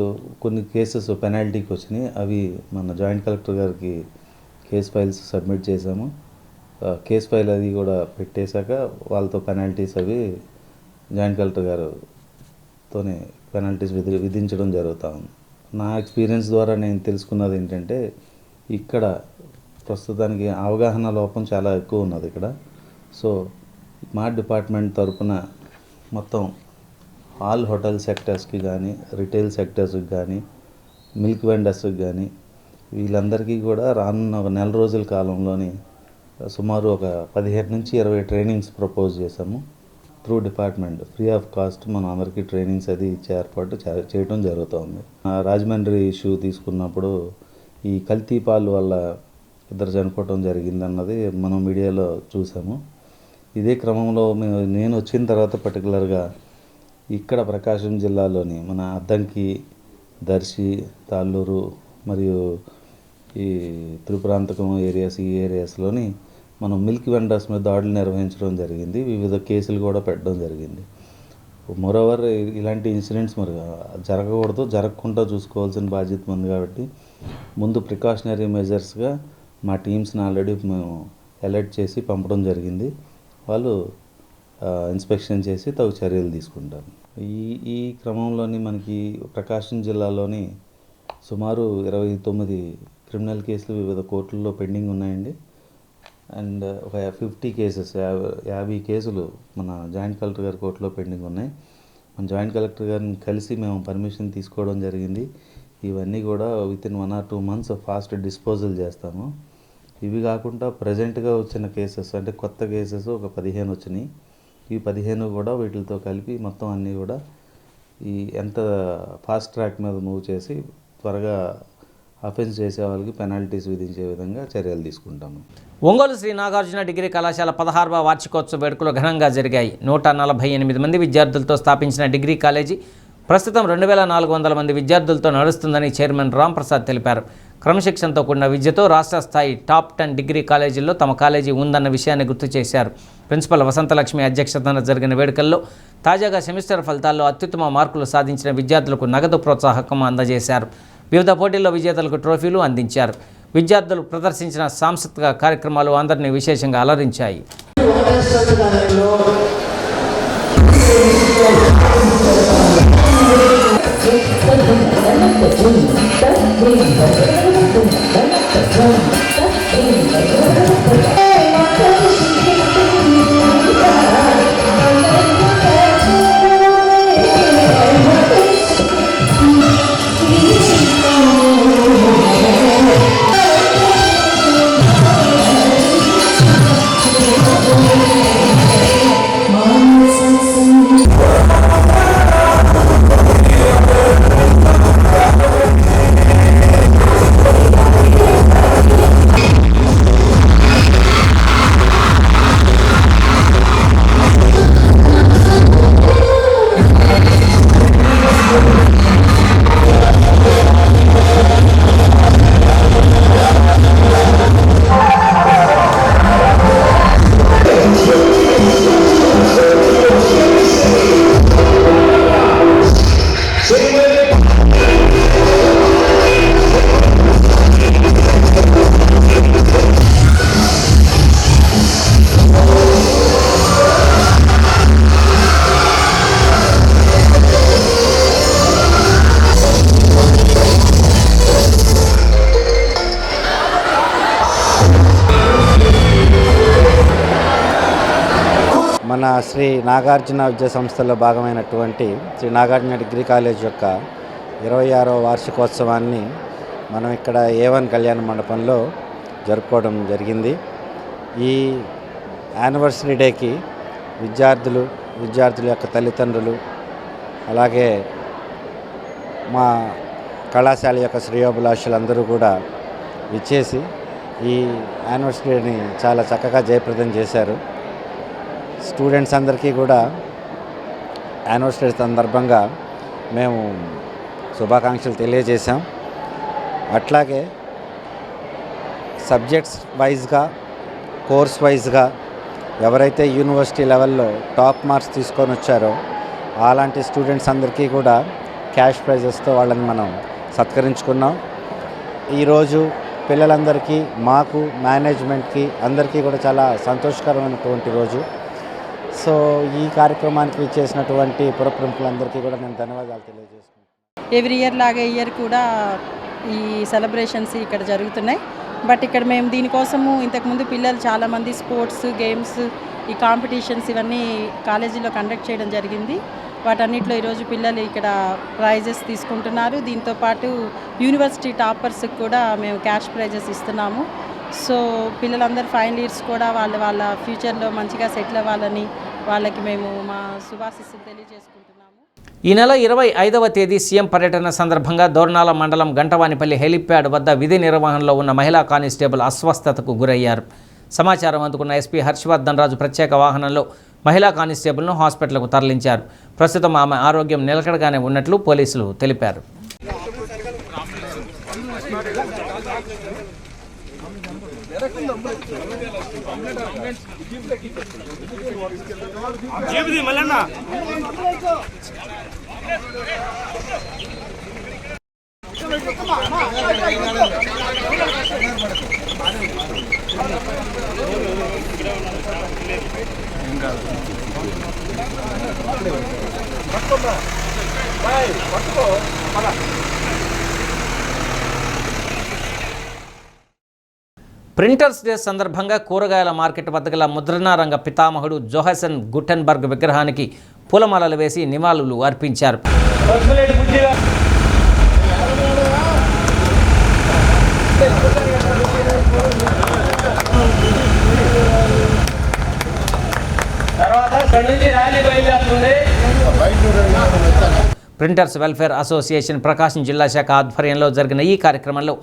S13: కొన్ని కేసెస్ పెనాల్టీకి వచ్చినాయి. అవి మన జాయింట్ కలెక్టర్ గారికి కేస్ ఫైల్స్ సబ్మిట్ చేశాము. కేస్ ఫైల్ అది కూడా పెట్టేశాక వాళ్ళతో పెనాల్టీస్ అవి జాయింట్ కలెక్టర్ గారుతోనే పెనాల్టీస్ విధించడం జరుగుతూ ఉంది. నా ఎక్స్పీరియన్స్ ద్వారా నేను తెలుసుకున్నది ఏంటంటే ఇక్కడ ప్రస్తుతానికి అవగాహన లోపం చాలా ఎక్కువ ఉన్నది ఇక్కడ. సో మా డిపార్ట్మెంట్ తరఫున మొత్తం ఆల్ హోటల్ సెక్టర్స్కి కానీ, రిటైల్ సెక్టర్స్కి కానీ, మిల్క్ వెండర్స్కి కానీ వీళ్ళందరికీ కూడా రానున్న ఒక నెల రోజుల కాలంలోని సుమారు ఒక 15 నుంచి 20 ట్రైనింగ్స్ ప్రపోజ్ చేశాము. Through department free of cost మనం అందరికీ ట్రైనింగ్స్ అది ఇచ్చే ఏర్పాటు చేయడం జరుగుతుంది. రాజమండ్రి ఇష్యూ తీసుకున్నప్పుడు ఈ కల్తీ పాలు వల్ల 2 చనిపోవడం జరిగిందన్నది మనం మీడియాలో చూసాము. ఇదే క్రమంలో నేను వచ్చిన తర్వాత పర్టికులర్గా ఇక్కడ ప్రకాశం జిల్లాలోని మన అద్దంకి, దర్శి, తాళ్ళూరు మరియు ఈ త్రిపురాంతకం ఈ ఏరియాస్లోని మనం మిల్క్ వెండర్స్ మీద దాడులు నిర్వహించడం జరిగింది. వివిధ కేసులు కూడా పెట్టడం జరిగింది. మోరోవర్ ఇలాంటి ఇన్సిడెంట్స్ మరి జరగకూడదు, జరగకుండా చూసుకోవాల్సిన బాధ్యత ఉంది. కాబట్టి ముందు ప్రికాషనరీ మెజర్స్గా మా టీమ్స్ని ఆల్రెడీ మేము అలర్ట్ చేసి పంపడం జరిగింది. వాళ్ళు ఇన్స్పెక్షన్ చేసి తగు చర్యలు తీసుకుంటారు. ఈ క్రమంలోని మనకి ప్రకాశం జిల్లాలోని సుమారు 29 క్రిమినల్ కేసులు వివిధ కోర్టుల్లో పెండింగ్ ఉన్నాయండి. అండ్ ఒక 50 కేసెస్ 50 కేసులు మన జాయింట్ కలెక్టర్ గారి కోర్టులో పెండింగ్ ఉన్నాయి. మన జాయింట్ కలెక్టర్ గారిని కలిసి మేము పర్మిషన్ తీసుకోవడం జరిగింది. ఇవన్నీ కూడా within 1 or 2 months fast disposal చేస్తాము. ఇవి కాకుండా ప్రజెంట్గా వచ్చిన కేసెస్ అంటే కొత్త కేసెస్ ఒక 15 వచ్చినాయి. ఈ 15 కూడా వీటితో కలిపి మొత్తం అన్నీ కూడా ఈ ఎంత ఫాస్ట్ ట్రాక్ మీద మూవ్ చేసి త్వరగా అఫెన్స్ చేసే వాళ్ళకి పెనాల్టీస్ విధించే విధంగా చర్యలు తీసుకుంటాము.
S1: ఒంగోలు శ్రీ నాగార్జున డిగ్రీ కళాశాల 16వ వార్షికోత్సవ వేడుకలు ఘనంగా జరిగాయి. 148 మంది విద్యార్థులతో స్థాపించిన డిగ్రీ కాలేజీ ప్రస్తుతం 2400 మంది విద్యార్థులతో నడుస్తుందని చైర్మన్ రాంప్రసాద్ తెలిపారు. క్రమశిక్షణతో కూడిన విద్యతో రాష్ట్ర స్థాయి టాప్ 10 డిగ్రీ కాలేజీల్లో తమ కాలేజీ ఉందన్న విషయాన్ని గుర్తు చేశారు. ప్రిన్సిపల్ వసంతలక్ష్మి అధ్యక్షతన జరిగిన వేడుకల్లో తాజాగా సెమిస్టర్ ఫలితాల్లో అత్యుత్తమ మార్కులు సాధించిన విద్యార్థులకు నగదు ప్రోత్సాహకం అందజేశారు. వివిధ పోటీల్లో విజేతలకు ట్రోఫీలు అందించారు. విద్యార్థులు ప్రదర్శించిన సాంస్కృతిక కార్యక్రమాలు అందరినీ విశేషంగా అలరించాయి.
S14: మన శ్రీ నాగార్జున విద్యా సంస్థలో భాగమైనటువంటి శ్రీ నాగార్జున డిగ్రీ కాలేజ్ యొక్క 26వ వార్షికోత్సవాన్ని మనం ఇక్కడ A1 కళ్యాణ మండపంలో జరుపుకోవడం జరిగింది. ఈ యానివర్సరీ డేకి విద్యార్థుల యొక్క తల్లిదండ్రులు అలాగే మా కళాశాల యొక్క శ్రేయోభిలాషులందరూ కూడా విచ్చేసి ఈ యానివర్సరీని చాలా చక్కగా జయప్రదం చేశారు. స్టూడెంట్స్ అందరికీ కూడా యానివర్సరీ సందర్భంగా మేము శుభాకాంక్షలు తెలియజేశాం. అట్లాగే సబ్జెక్ట్స్ వైజ్గా కోర్స్ వైజ్గా ఎవరైతే యూనివర్సిటీ లెవెల్లో టాప్ మార్క్స్ తీసుకొని వచ్చారో అలాంటి స్టూడెంట్స్ అందరికీ కూడా క్యాష్ ప్రైజెస్తో వాళ్ళని మనం సత్కరించుకున్నాం. ఈరోజు పిల్లలందరికీ మాకు మేనేజ్మెంట్కి అందరికీ కూడా చాలా సంతోషకరమైనటువంటి రోజు. సో ఈ కార్యక్రమానికి విచ్చేసినటువంటి పురప్రముఖులందరికీ కూడా నేను ధన్యవాదాలు తెలియజేసుకుంటున్నాను.
S15: ఎవ్రీ ఇయర్ లాగా ఇయర్ కూడా ఈ సెలబ్రేషన్స్ ఇక్కడ జరుగుతున్నాయి. బట్ ఇక్కడ మేము దీనికోసము ఇంతకుముందు పిల్లలు చాలామంది స్పోర్ట్స్ గేమ్స్ ఈ కాంపిటీషన్స్ ఇవన్నీ కాలేజీలో కండక్ట్ చేయడం జరిగింది. వాటన్నిటిలో ఈరోజు పిల్లలు ఇక్కడ ప్రైజెస్ తీసుకుంటున్నారు. దీంతోపాటు యూనివర్సిటీ టాపర్స్కి కూడా మేము క్యాష్ ప్రైజెస్ ఇస్తున్నాము. సో పిల్లలందరూ ఫైనల్ ఇయర్స్ కూడా వాళ్ళ ఫ్యూచర్లో మంచిగా సెటిల్ అవ్వాలని వాళ్ళకి మేము మా శుభాశీస్సులు తెలియజేసుకుంటున్నాము.
S1: ఈ నెల 25వ తేదీ సీఎం పర్యటన సందర్భంగా దోర్నాల మండలం గంటవానిపల్లి హెలిప్యాడ్ వద్ద విధి నిర్వహణలో ఉన్న మహిళా కానిస్టేబుల్ అస్వస్థతకు గురయ్యారు. సమాచారం అందుకున్న ఎస్పీ హర్షవర్ధన్ రాజు ప్రత్యేక వాహనంలో మహిళా కానిస్టేబుల్ను హాస్పిటల్కు తరలించారు. ప్రస్తుతం ఆమె ఆరోగ్యం నిలకడగానే ఉన్నట్లు పోలీసులు తెలిపారు. ప్రింటర్స్ డే సందర్భంగా కూరగాయల మార్కెట్ వద్ద గల ముద్రణా రంగ పితామహుడు జోహాసన్ గుటెన్బర్గ్ విగ్రహానికి పూలమాలలు వేసి నివాళులు అర్పించారు. ప్రింటర్స్ వెల్ఫేర్ అసోసియేషన్ ప్రకాశం జిల్లా శాఖ ఆధ్వర్యంలో జరిగిన ఈ కార్యక్రమంలో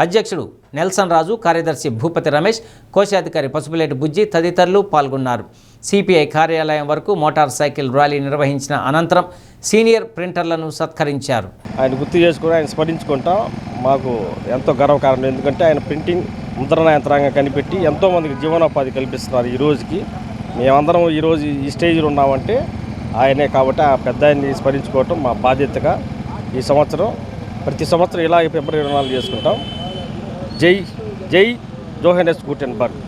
S1: అధ్యక్షుడు నెల్సన్ రాజు, కార్యదర్శి భూపతి రమేష్, కోశాధికారి పసుపులేటి బుజ్జి తదితరులు పాల్గొన్నారు. సిపిఐ కార్యాలయం వరకు మోటార్ సైకిల్ ర్యాలీ నిర్వహించిన అనంతరం సీనియర్ ప్రింటర్లను సత్కరించారు.
S16: ఆయన గుర్తు చేసుకుని ఆయన స్మరించుకుంటాం మాకు ఎంతో గర్వకారణం. ఎందుకంటే ఆయన ప్రింటింగ్ ముద్రణ యంత్రాంగం కనిపెట్టి ఎంతోమందికి జీవనోపాధి కల్పిస్తున్నారు. ఈ రోజుకి మేమందరం ఈరోజు ఈ స్టేజ్లో ఉన్నామంటే ఆయనే. కాబట్టి ఆ పెద్ద ఆయన్ని స్మరించుకోవటం మా బాధ్యతగా ఈ సంవత్సరం ప్రతి సంవత్సరం ఇలాగే ఫిబ్రవరి 24 చేసుకుంటాం. జై జై జోహెనెస్ గూటెన్బర్గ్.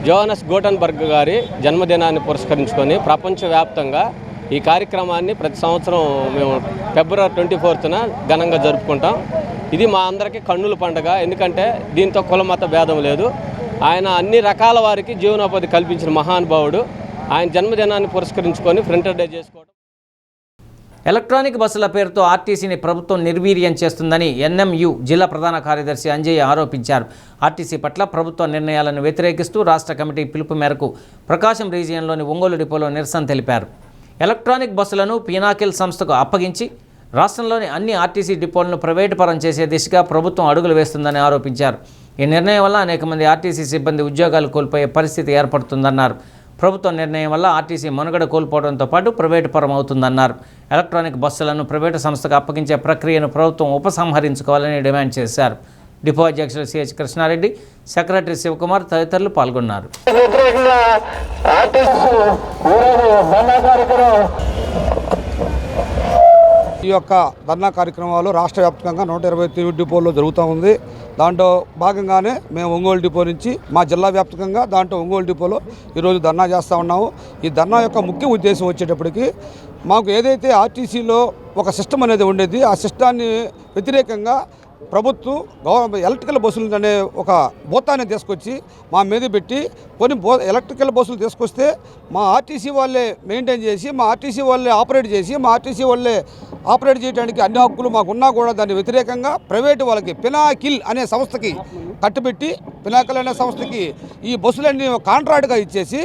S17: జోహెనెస్ గూటెన్బర్గ్ గారి జన్మదినాన్ని పురస్కరించుకొని ప్రపంచవ్యాప్తంగా ఈ కార్యక్రమాన్ని ప్రతి సంవత్సరం మేము ఫిబ్రవరి 24న ఘనంగా జరుపుకుంటాం. ఇది మా అందరికీ కన్నుల పండుగ. ఎందుకంటే దీంతో కులమత భేదం లేదు. ఆయన అన్ని రకాల వారికి జీవనోపాధి కల్పించిన మహానుభావుడు. ఆయన జన్మదినాన్ని పురస్కరించుకొని ప్రింటర్ డే చేసుకోవడం.
S1: ఎలక్ట్రానిక్ బస్సుల పేరుతో ఆర్టీసీని ప్రభుత్వం నిర్వీర్యం చేస్తుందని ఎన్ఎంయు జిల్లా ప్రధాన కార్యదర్శి అంజయ్య ఆరోపించారు. ఆర్టీసీ పట్ల ప్రభుత్వ నిర్ణయాలను వ్యతిరేకిస్తూ రాష్ట్ర కమిటీ పిలుపు మేరకు ప్రకాశం రీజియన్లోని ఒంగోలు డిపోలో నిరసన తెలిపారు. ఎలక్ట్రానిక్ బస్సులను పినాకిల్ సంస్థకు అప్పగించి రాష్ట్రంలోని అన్ని ఆర్టీసీ డిపోలను ప్రైవేటు పరం చేసే దిశగా ప్రభుత్వం అడుగులు వేస్తుందని ఆరోపించారు. ఈ నిర్ణయం వల్ల అనేక మంది ఆర్టీసీ సిబ్బంది ఉద్యోగాలు కోల్పోయే పరిస్థితి ఏర్పడుతుందన్నారు. ప్రభుత్వ నిర్ణయం వల్ల ఆర్టీసీ మనుగడ కోల్పోవడంతో పాటు ప్రైవేటు పరం అవుతుందన్నారు. ఎలక్ట్రానిక్ బస్సులను ప్రైవేటు సంస్థకు అప్పగించే ప్రక్రియను ప్రభుత్వం ఉపసంహరించుకోవాలని డిమాండ్ చేశారు. డిపో అధ్యక్షులు సిహెచ్ కృష్ణారెడ్డి, సెక్రటరీ శివకుమార్ తదితరులు పాల్గొన్నారు.
S18: ఈ యొక్క ధర్నా కార్యక్రమాలు రాష్ట్ర వ్యాప్తంగా 120 డిపోల్లో జరుగుతూ ఉంది. దాంట్లో భాగంగానే మేము ఒంగోలు డిపో నుంచి మా జిల్లా వ్యాప్తంగా దాంట్లో ఒంగోలు డిపోలో ఈరోజు ధర్నా చేస్తూ ఉన్నాము. ఈ ధర్నా యొక్క ముఖ్య ఉద్దేశం వచ్చేటప్పటికి మాకు ఏదైతే ఆర్టీసీలో ఒక సిస్టమ్ అనేది ఉండేది, ఆ సిస్టాన్ని వ్యతిరేకంగా ప్రభుత్వం ఎలక్ట్రికల్ బస్సులు అనే ఒక భూతాన్ని తీసుకొచ్చి మా మీద పెట్టి కొన్ని ఎలక్ట్రికల్ బస్సులు తీసుకొస్తే మా ఆర్టీసీ వాళ్ళే మెయింటైన్ చేసి, మా ఆర్టీసీ వాళ్ళే ఆపరేట్ చేసి, మా ఆర్టీసీ వాళ్ళే ఆపరేట్ చేయడానికి అన్ని హక్కులు మాకున్నా కూడా దాన్ని వ్యతిరేకంగా ప్రైవేటు వాళ్ళకి పినాకిల్ అనే సంస్థకి కట్టుబెట్టి, పినాకిల్ అనే సంస్థకి ఈ బస్సులన్నీ కాంట్రాక్ట్గా ఇచ్చేసి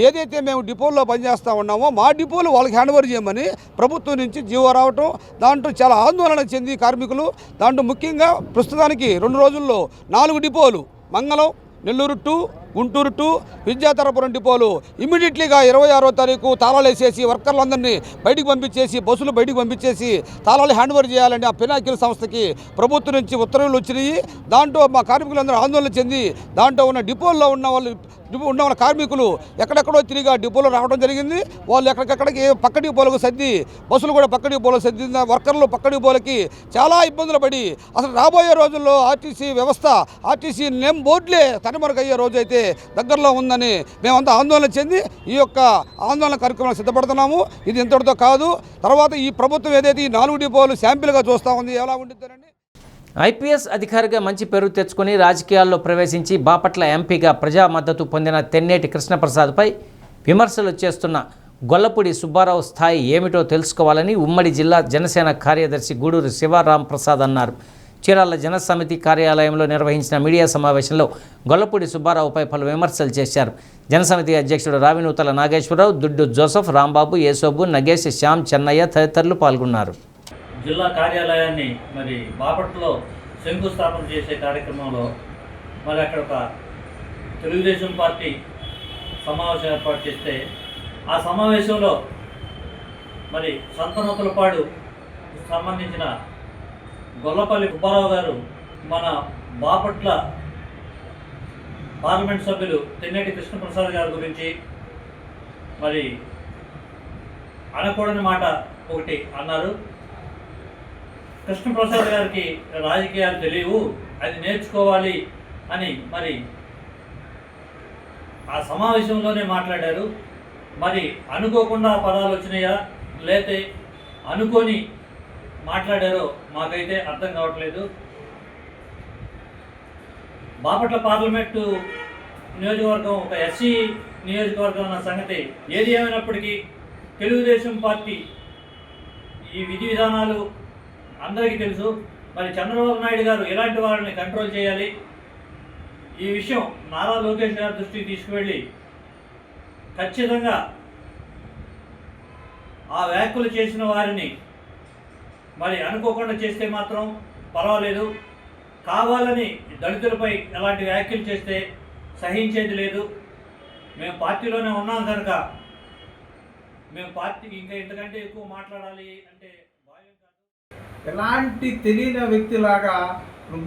S18: ఏదైతే మేము డిపోల్లో పనిచేస్తూ ఉన్నామో మా డిపోలు వాళ్ళకి హ్యాండ్ ఓవర్ చేయమని ప్రభుత్వం నుంచి జీవో రావటం, దాంట్లో చాలా ఆందోళన చెంది కార్మికులు. దాంట్లో ముఖ్యంగా ప్రస్తుతానికి 2 రోజుల్లో 4 డిపోలు మంగళం, నెల్లూరు 2, గుంటూరు 2, విద్యాధరపురం డిపోలు ఇమీడియట్లీగా 26వ తారీఖు తాళాలు వేసేసి వర్కర్లందరినీ బయటికి పంపించేసి, బస్సులు బయటికి పంపించేసి తాళాలు హ్యాండ్ ఓవర్ చేయాలని ఆ పినాకిల్ సంస్థకి ప్రభుత్వం నుంచి ఉత్తర్వులు వచ్చినాయి. దాంట్లో మా కార్మికులందరూ ఆందోళన చెంది దాంట్లో ఉన్న డిపోల్లో ఉన్న వాళ్ళ కార్మికులు ఎక్కడెక్కడో తిరిగి ఆ డిపోలో రావడం జరిగింది. వాళ్ళు ఎక్కడికెక్కడికి పక్క డిపోలకు సర్ది, బస్సులు కూడా పక్క డిపోలకు సర్ది, వర్కర్లు పక్క డిపోలకి చాలా ఇబ్బందులు పడి అసలు రాబోయే రోజుల్లో ఆర్టీసీ వ్యవస్థ, ఆర్టీసీ నేమ్ బోర్డులే తనిమరుగయ్యే రోజు అయితే దగ్గరలో ఉందని మేమంతా ఆందోళన చెంది ఈ యొక్క ఆందోళన కార్యక్రమాలు సిద్ధపడుతున్నాము. ఇది ఇంతటితో కాదు, తర్వాత ఈ ప్రభుత్వం ఏదైతే ఈ 4 డిపోలు శాంపిల్గా చూస్తూ ఉంది ఎలా ఉంటుందనండి.
S1: ఐపీఎస్ అధికారిగా మంచి పేరు తెచ్చుకుని రాజకీయాల్లో ప్రవేశించి బాపట్ల ఎంపీగా ప్రజా మద్దతు పొందిన తెన్నేటి కృష్ణప్రసాద్పై విమర్శలు చేస్తున్న గొల్లపూడి సుబ్బారావు స్థాయి ఏమిటో తెలుసుకోవాలని ఉమ్మడి జిల్లా జనసేన కార్యదర్శి గూడూరు శివరాం ప్రసాద్ అన్నారు. చీరాల జనసమితి కార్యాలయంలో నిర్వహించిన మీడియా సమావేశంలో గొల్లపూడి సుబ్బారావుపై పలు విమర్శలు చేశారు. జనసమితి అధ్యక్షుడు రావినూతల నాగేశ్వరరావు, దుడ్డు జోసఫ్, రాంబాబు, యేసోబు, నగేష్, శ్యామ్, చెన్నయ్య తదితరులు పాల్గొన్నారు.
S19: జిల్లా కార్యాలయాన్ని మరి బాపట్లలో శంకుస్థాపన చేసే కార్యక్రమంలో మరి అక్కడ ఒక తెలుగుదేశం పార్టీ సమావేశం ఏర్పాటు చేస్తే ఆ సమావేశంలో మరి సంతనూతలపాడు సంబంధించిన గొల్లపల్లి సుబ్బారావు గారు మన బాపట్ల పార్లమెంట్ సభ్యులు తెన్నేటి కృష్ణప్రసాద్ గారి గురించి మరి అనకూడని మాట ఒకటి అన్నారు. కృష్ణప్రసాద్ గారికి రాజకీయాలు తెలియవు, అది నేర్చుకోవాలి అని మరి ఆ సమావేశంలోనే మాట్లాడారు. మరి అనుకోకుండా పదాలు వచ్చినాయా లేతే అనుకొని మాట్లాడారో మాకైతే అర్థం కావట్లేదు. బాపట్ల పార్లమెంటు నియోజకవర్గం ఒక ఎస్సీ నియోజకవర్గం అన్న సంగతి ఏది ఏమైనప్పటికీ తెలుగుదేశం పార్టీ ఈ విధి విధానాలు అందరికీ తెలుసు. మరి చంద్రబాబు నాయుడు గారు ఎలాంటి వాళ్ళని కంట్రోల్ చేయాలి, ఈ విషయం నారా లోకేష్ గారి దృష్టికి తీసుకువెళ్ళి ఖచ్చితంగా ఆ వ్యాఖ్యలు చేసిన వారిని మరి అనుకోకుండా చేస్తే మాత్రం పర్వాలేదు, కావాలని దళితులపై ఎలాంటి వ్యాఖ్యలు చేస్తే సహించేది లేదు. మేము పార్టీలోనే ఉన్నాం కనుక మేము పార్టీకి ఇంకా ఇంతకంటే ఎక్కువ మాట్లాడాలి అంటే భావ్యం కాదు.
S12: ఎలాంటి తెలియని వ్యక్తిలాగా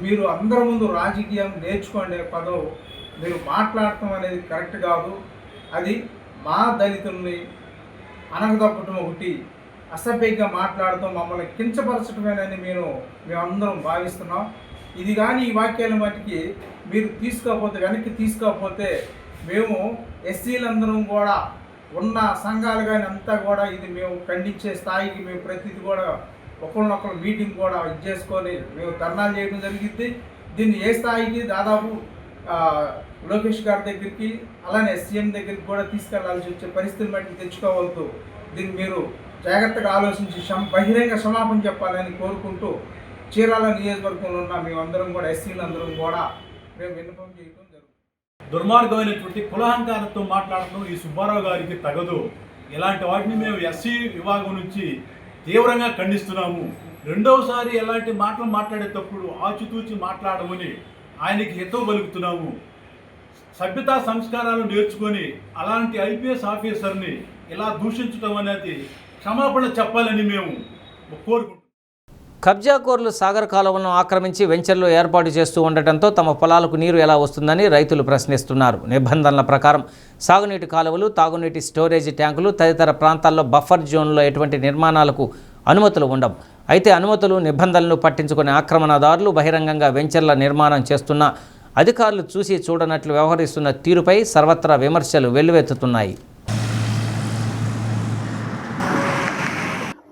S12: మీరు అందరి ముందు రాజకీయం నేర్చుకోండి పదం మీరు మాట్లాడటం అనేది కరెక్ట్ కాదు. అది మా దళితుల్ని అనగదొక్కటం ఒకటి, అసభ్యంగా మాట్లాడటం, మమ్మల్ని కించపరచడమేనని మేమందరం భావిస్తున్నాం. ఇది కానీ ఈ వాక్యాల మటుకి మీరు తీసుకోకపోతే, వెనక్కి తీసుకోకపోతే మేము ఎస్సీలందరం కూడా ఉన్న సంఘాలు కానీ అంతా కూడా ఇది మేము ఖండించే స్థాయికి మేము ప్రతిదీ కూడా ఒకరినొకరు మీటింగ్ కూడా చేసుకొని మేము ధర్నాలు చేయడం జరిగింది. దీన్ని ఏ స్థాయికి దాదాపు లోకేష్ గారి దగ్గరికి అలానే సీఎం దగ్గరికి కూడా తీసుకెళ్లాల్సి వచ్చే పరిస్థితులు బట్టి తెచ్చుకోవద్దు. దీన్ని మీరు జాగ్రత్తగా ఆలోచించి బహిరంగ క్షమాపణ చెప్పాలని కోరుకుంటూ చీరాల నియోజకవర్గంలో ఉన్న మేమందరం కూడా ఎస్సీలందరం కూడా మేము విన్నపం చేయడం జరుగుతుంది.
S20: దుర్మార్గమైనటువంటి కులహంకారంతో మాట్లాడటం ఈ సుబ్బారావు గారికి తగదు. ఇలాంటి వాటిని మేము ఎస్సీ విభాగం నుంచి తీవ్రంగా ఖండిస్తున్నాము. రెండవసారి ఎలాంటి మాటలు మాట్లాడేటప్పుడు ఆచితూచి మాట్లాడమని ఆయనకి హితవు పలుకుతున్నాము. సభ్యతా సంస్కారాలు నేర్చుకొని అలాంటి ఐపీఎస్ ఆఫీసర్ని ఇలా దూషించడం అనేది క్షమాపణ చెప్పాలని మేము కోరుకుంటున్నాం.
S1: కబ్జాకోర్లు సాగర్ కాలువలను ఆక్రమించి వెంచర్లు ఏర్పాటు చేస్తూ ఉండటంతో తమ పొలాలకు నీరు ఎలా వస్తుందని రైతులు ప్రశ్నిస్తున్నారు. నిబంధనల ప్రకారం సాగునీటి కాలువలు, తాగునీటి స్టోరేజీ ట్యాంకులు తదితర ప్రాంతాల్లో బఫర్ జోన్లో ఎటువంటి నిర్మాణాలకు అనుమతులు ఉండవు. అయితే అనుమతులు, నిబంధనలను పట్టించుకునే ఆక్రమణదారులు బహిరంగంగా వెంచర్ల నిర్మాణం చేస్తున్న అధికారులు చూసి చూడనట్లు వ్యవహరిస్తున్న తీరుపై సర్వత్రా విమర్శలు వెల్లువెత్తుతున్నాయి.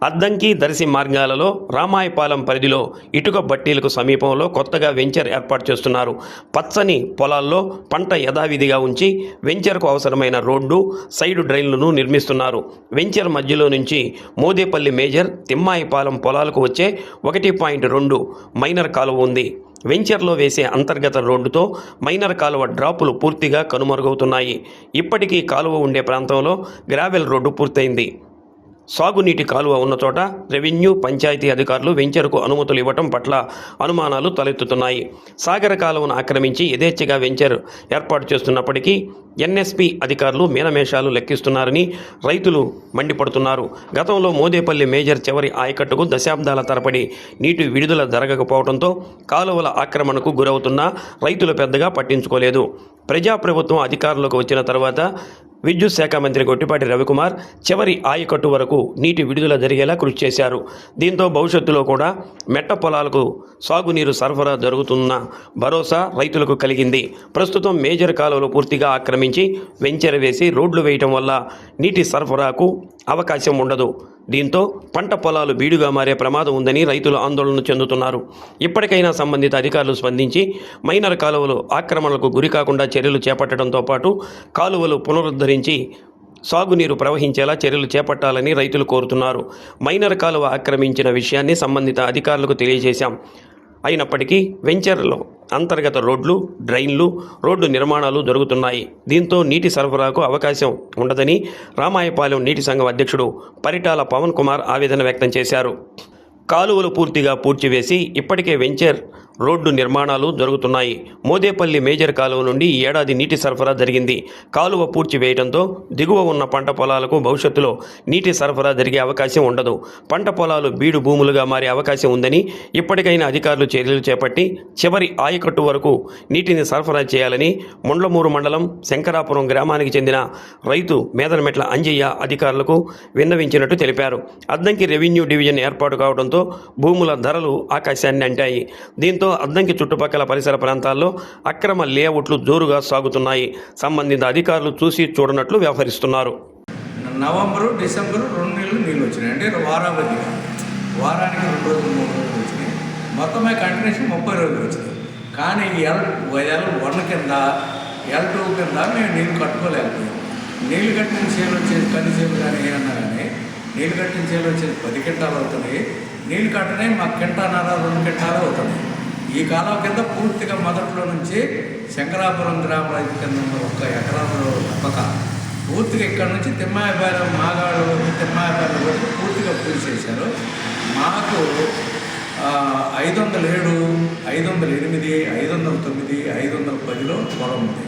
S8: అద్దంకి దర్శి మార్గాలలో రామాయపాలెం పరిధిలో ఇటుక బట్టీలకు సమీపంలో కొత్తగా వెంచర్ ఏర్పాటు చేస్తున్నారు. పచ్చని పొలాల్లో పంట యథావిధిగా ఉంచి వెంచర్కు అవసరమైన రోడ్డు, సైడ్ డ్రైన్లను నిర్మిస్తున్నారు. వెంచర్ మధ్యలో నుంచి మోదేపల్లి మేజర్, తిమ్మాయిపాలెం పొలాలకు వచ్చే 1.2 మైనర్ కాలువ ఉంది. వెంచర్లో వేసే అంతర్గత రోడ్డుతో మైనర్ కాలువ డ్రాపులు పూర్తిగా కనుమరుగవుతున్నాయి. ఇప్పటికీ కాలువ ఉండే ప్రాంతంలో గ్రావెల్ రోడ్డు పూర్తయింది. సాగునీటి కాలువ ఉన్న చోట రెవెన్యూ, పంచాయతీ అధికారులు వెంచర్కు అనుమతులు ఇవ్వటం పట్ల అనుమానాలు తలెత్తుతున్నాయి. సాగర కాలువను ఆక్రమించి యథేచ్ఛగా వెంచర్ ఏర్పాటు చేస్తున్నప్పటికీ ఎన్ఎస్పి అధికారులు మీనమేషాలు లెక్కిస్తున్నారని రైతులు మండిపడుతున్నారు. గతంలో మోదేపల్లి మేజర్ చివరి ఆయకట్టుకు దశాబ్దాల తరబడి నీటి విడుదల జరగకపోవడంతో కాలువల ఆక్రమణకు గురవుతున్నా రైతులు పెద్దగా పట్టించుకోలేదు. ప్రజాప్రభుత్వం అధికారంలోకి వచ్చిన తర్వాత విద్యుత్ శాఖ మంత్రి గొట్టిపాటి రవికుమార్ చివరి ఆయకట్టు వరకు నీటి విడుదల జరిగేలా కృషి చేశారు. దీంతో భవిష్యత్తులో కూడా మెట్ట పొలాలకు సాగునీరు సరఫరా జరుగుతున్న భరోసా రైతులకు కలిగింది. ప్రస్తుతం మేజర్ కాలువలు పూర్తిగా ఆక్రమించి వెంచర్ వేసి రోడ్లు వేయటం వల్ల నీటి సరఫరాకు అవకాశం ఉండదు. దీంతో పంట పొలాలు బీడుగా మారే ప్రమాదం ఉందని రైతులు ఆందోళన చెందుతున్నారు. ఇప్పటికైనా సంబంధిత అధికారులు స్పందించి మైనర్ కాలువలు ఆక్రమణలకు గురికాకుండా చర్యలు చేపట్టడంతో పాటు కాలువలు పునరుద్ధరించి సాగునీరు ప్రవహించేలా చర్యలు చేపట్టాలని రైతులు కోరుతున్నారు. మైనర్ కాలువ ఆక్రమించిన విషయాన్ని సంబంధిత అధికారులకు తెలియజేశాం. అయినప్పటికీ వెంచర్లో అంతర్గత రోడ్లు, డ్రైన్లు, రోడ్డు నిర్మాణాలు జరుగుతున్నాయి. దీంతో నీటి సరఫరాకు అవకాశం ఉండదని రామాయపాలెం నీటి సంఘం అధ్యక్షుడు పరిటాల పవన్ కుమార్ ఆవేదన వ్యక్తం చేశారు. కాలువలు పూర్తిగా పూడ్చివేసి ఇప్పటికే వెంచర్ రోడ్డు నిర్మాణాలు జరుగుతున్నాయి. మోదేపల్లి మేజర్ కాలువ నుండి ఈ ఏడాది నీటి సరఫరా జరిగింది. కాలువ పూడ్చివేయడంతో దిగువ ఉన్న పంట పొలాలకు భవిష్యత్తులో నీటి సరఫరా జరిగే అవకాశం ఉండదు. పంట పొలాలు బీడు భూములుగా మారే అవకాశం ఉందని ఇప్పటికైనా అధికారులు చర్యలు చేపట్టి చివరి ఆయకట్టు వరకు నీటిని సరఫరా చేయాలని ముండ్లమూరు మండలం శంకరాపురం గ్రామానికి చెందిన రైతు మేదనమెట్ల అంజయ్య అధికారులకు విన్నవించినట్టు తెలిపారు. అద్దంకి రెవెన్యూ డివిజన్ ఏర్పాటు కావడంతో భూముల ధరలు ఆకాశాన్ని అంటాయి. దీంతో అద్దంకి చుట్టుపక్కల పరిసర ప్రాంతాల్లో అక్రమ లేఅవుట్లు జోరుగా సాగుతున్నాయి. సంబంధిత అధికారులు చూసి చూడనట్లు వ్యవహరిస్తున్నారు.
S21: నవంబరు, డిసెంబరు 2 నెలలు నీళ్ళు వచ్చినాయి. అంటే వారానికి 2 రోజులు 3 రోజులు వచ్చినాయి. మొత్తమే కంటిన్యూషన్ 30 రోజులు వచ్చినాయి. కానీ L1 కింద L2 కింద మేము నీళ్ళు కట్టుకోలేకపోయాం. నీళ్ళు కట్టిన చేలు వచ్చేది కందిసేలు కానీ ఏమన్నా కానీ నీళ్ళు కట్టిన చేలు వచ్చేది 10 క్వింటాలు అవుతున్నాయి. నీళ్ళు కట్టనే మాకు కింటాన్నర 2 క్వింటాలు అవుతున్నాయి. ఈ కాలం కింద పూర్తిగా మొదట్లో నుంచి శంకరాపురం గ్రామ రైతు కింద 1 ఎకరాలు తప్పక పూర్తిగా ఇక్కడ నుంచి తిమ్మాయపాలెం మాగాడు తిమ్మాయపాలెం వరకు పూర్తిగా పూర్తి చేశారు. మాకు 507, 508, 509, 510లో పొలం ఉంది.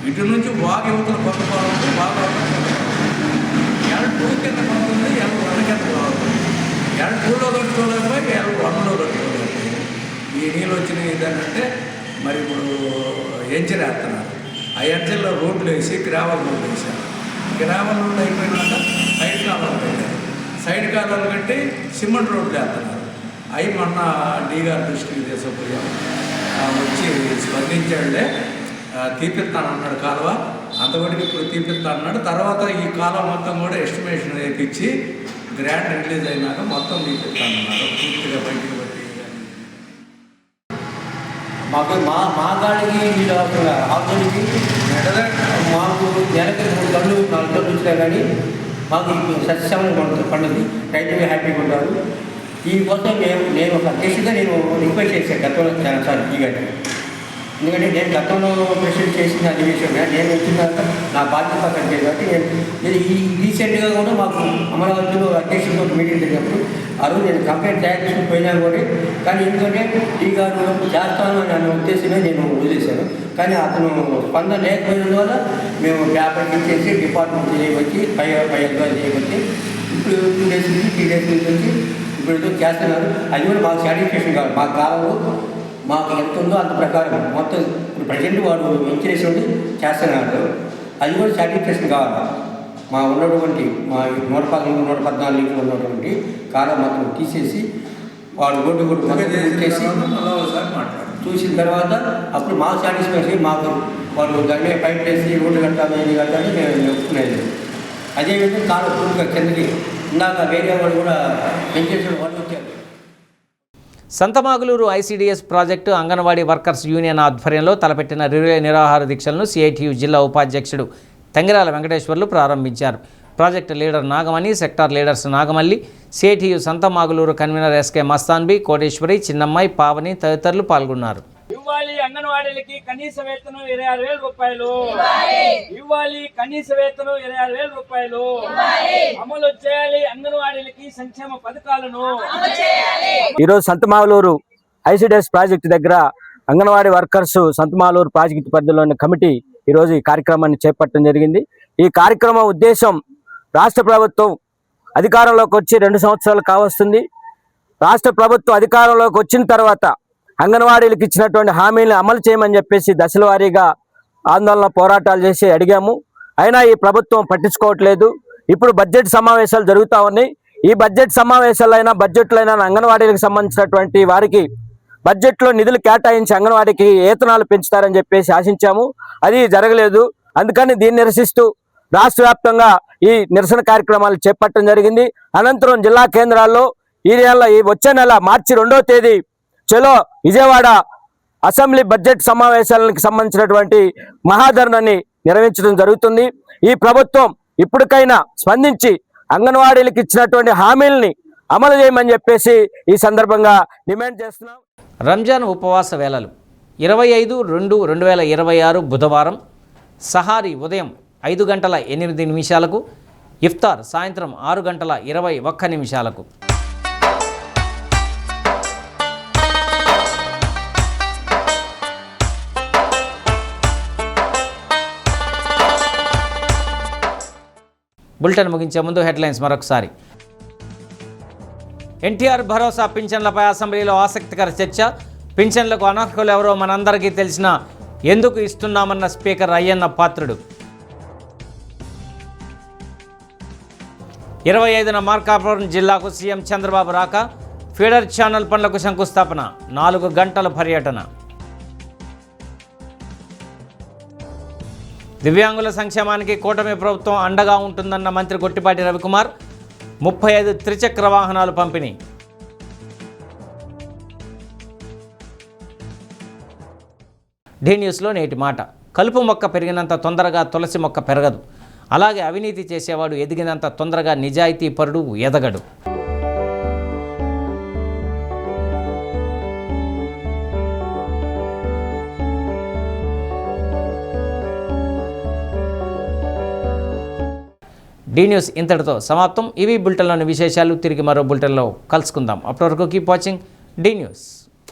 S21: ఇటు నుంచి వాగు యువతలు కొనుక్కోవాలి, వాగు L2 కింద కొంటుంది, L1 కింద కావాలి. L2లో కట్టుకోలేకపోయి L1లో కట్టుకోలేకపోయి ఈ నీళ్ళు వచ్చినాయి ఏదంటే మరి ఇప్పుడు ఎంచరేస్తున్నారు. ఆ ఎంచల్లో రోడ్లు వేసి గ్రావెల్ రోడ్లు వేసారు. గ్రావెల్ రోడ్లు అయిపోయినాక సైడ్ కాలువలు పెట్టారు. సైడ్ కాలువలు కట్టి సిమెంట్ రోడ్లు వేస్తున్నారు. అవి మొన్న డీ గారి దృష్టికి తీసుకుపోయాము. వచ్చి స్పందించాడులే, తీపిస్తానన్నాడు కాలువ, అంతవరకు ఇప్పుడు తీపిస్తానన్నాడు. తర్వాత ఈ కాలువ మొత్తం కూడా ఎస్టిమేషన్ వేయించి గ్రాంట్ రిలీజ్ అయినాక మొత్తం తీపిస్తానన్నారు పూర్తిగా బయటికి పెట్టి.
S2: మాకు మా గాడికి వీళ్ళు ఆకులకి మాకు నెలకి 3 టన్నులు 4 టన్నులు వచ్చినాయి. కానీ మాకు సస్యశ్యామలు పండుగ రైతులు హ్యాపీగా ఉంటారు. దీనికోసం నేను ఒక అధ్యక్షుడిగా నేను రిక్వెస్ట్ చేశాను గతంలో చాలాసార్లు ఈ గారికి. ఎందుకంటే నేను గతంలో ప్రెసిడెంట్ చేసిన అధివేశంగా నేను వచ్చినాక నా బాధ్యత కనిపించింది కాబట్టి నేను ఈ రీసెంట్గా కూడా మాకు అమరావతిలో అధ్యక్షుడితో మీటింగ్ జరిగినప్పుడు ఆ రోజు నేను కంప్లైంట్ తయారు చేసుకుని పోయినా కూడా, కానీ ఎందుకంటే ఈ గారు చేస్తాను అని అన్న ఉద్దేశమే నేను వదిలేశాను. కానీ అతను స్పందన లేకపోయినందువల్ల మేము పేపర్ ఇచ్చేసి డిపార్ట్మెంట్ చేయవచ్చి పై అధికారులు చేయవచ్చి ఇప్పుడు 2 డేస్ నుంచి 3 డేస్ నుంచి వచ్చి ఇప్పుడు చేస్తున్నారు. అది కూడా మాకు సాటిస్ఫాక్షన్ కావాలి. మా కాలంలో మాకు ఎంత ఉందో అంత ప్రకారం మొత్తం ఇప్పుడు ప్రజెంట్ వాడు ఇచ్చేసి చేస్తున్నాడు. అది కూడా సాటిస్ఫాక్షన్ కావాలి. మా ఉన్నటువంటి మా 113, 114 ఉన్నటువంటి కాలం మొత్తం తీసేసి వాడు రోడ్డు చేసి చూసిన తర్వాత అప్పుడు మాకు సాటిస్ఫాక్షన్, మాకు వాళ్ళు దాన్ని పైప్ వేసి రోడ్డు కట్టాలి ఇది కట్టాలి మేము ఒప్పుకునేది. అదేవిధంగా కాలం పూర్తిగా కిందకి ఇందాక వేరే వాళ్ళు కూడా పెంచేసిన వాళ్ళు వచ్చారు.
S1: Santhamaguluru ICDS project anganwadi workers union ఆధ్వర్యంలో తలపెట్టిన రిలే నిరాహార దీక్షలను సిఐటియు జిల్లా ఉపాధ్యక్షుడు తంగిరాల వెంకటేశ్వర్లు ప్రారంభించారు. Project leader Nagamani, sector leaders Nagamalli, CITU Santhamaguluru convener SK Mastanbi, Koteswari, Chinnammayi, Pavani తదితరులు పాల్గొన్నారు.
S22: ఇవ్వాలి అంగన్వాడీలకి కనీస వేతనం 26,000 రూపాయలు. ఇవ్వాలి కనీస వేతనం 26,000 రూపాయలు. అమలు చేయాలి అంగన్వాడీలకి సంక్షేమ పథకాలను.
S23: ఈరోజు సంతమాగులూరు ఐసీడీఎస్ ప్రాజెక్టు దగ్గర అంగన్వాడీ వర్కర్స్ సంతమాగులూరు ప్రాజెక్టు పరిధిలోని కమిటీ ఈరోజు ఈ కార్యక్రమాన్ని చేపట్టడం జరిగింది. ఈ కార్యక్రమం ఉద్దేశం రాష్ట్ర ప్రభుత్వం అధికారంలోకి వచ్చి 2 సంవత్సరాలు కావస్తుంది. రాష్ట్ర ప్రభుత్వం అధికారంలోకి వచ్చిన తర్వాత అంగన్వాడీలకు ఇచ్చినటువంటి హామీలను అమలు చేయమని చెప్పేసి దశల వారీగా ఆందోళన పోరాటాలు చేసి అడిగాము. అయినా ఈ ప్రభుత్వం పట్టించుకోవట్లేదు. ఇప్పుడు బడ్జెట్ సమావేశాలు జరుగుతూ ఉన్నాయి. ఈ బడ్జెట్ సమావేశాలైనా బడ్జెట్లైనా అంగన్వాడీలకు సంబంధించినటువంటి వారికి బడ్జెట్లో నిధులు కేటాయించి అంగన్వాడీకి వేతనాలు పెంచుతారని చెప్పేసి ఆశించాము. అది జరగలేదు. అందుకని దీన్ని నిరసిస్తూ రాష్ట్ర వ్యాప్తంగా ఈ నిరసన కార్యక్రమాలు చేపట్టడం జరిగింది. అనంతరం జిల్లా కేంద్రాల్లో ఈ వచ్చే నెల మార్చి 2వ తేదీ చలో విజయవాడ అసెంబ్లీ బడ్జెట్ సమావేశాలకు సంబంధించినటువంటి మహాధర్నాన్ని నిర్వహించడం జరుగుతుంది. ఈ ప్రభుత్వం ఇప్పటికైనా స్పందించి అంగన్వాడీలకు ఇచ్చినటువంటి హామీలని అమలు చేయమని చెప్పేసి ఈ సందర్భంగా డిమాండ్ చేస్తున్నాం.
S1: రంజాన్ ఉపవాస వేళలు 25/2/2026 బుధవారం సహారీ ఉదయం 5:08 ఇఫ్తార్ సాయంత్రం 6:21. బులెటిన్ ముగించే ముందు హెడ్లైన్స్ మరొకసారి. ఎన్టీఆర్ భరోసా పింఛన్లపై అసెంబ్లీలో ఆసక్తికర చర్చ. పింఛన్లకు అనర్హులు ఎవరో మనందరికీ తెలిసినా ఎందుకు ఇస్తున్నామన్న స్పీకర్ అయ్యన్న పాత్రుడు. 25న మార్కాపురం జిల్లాకు సీఎం చంద్రబాబు రాక, ఫీడర్ ఛానల్ పనులకు శంకుస్థాపన, 4 గంటల పర్యటన. దివ్యాంగుల సంక్షేమానికి కూటమి ప్రభుత్వం అండగా ఉంటుందన్న మంత్రి గొట్టిపాటి రవికుమార్. 35 త్రిచక్ర వాహనాలు పంపిణీ. ఢీ న్యూస్లో నేటి మాట. కలుపు మొక్క పెరిగినంత తొందరగా తులసి మొక్క పెరగదు. అలాగే అవినీతి చేసేవాడు ఎదిగినంత తొందరగా నిజాయితీ పరుడు ఎదగడు. డి న్యూస్ ఇంతటితో సమాప్తం. ఇవి బులెటిన్లోని విశేషాలు. తిరిగి మరో బులెటిన్లో కలుసుకుందాం. అప్పటి వరకు కీప్ వాచింగ్ డి న్యూస్.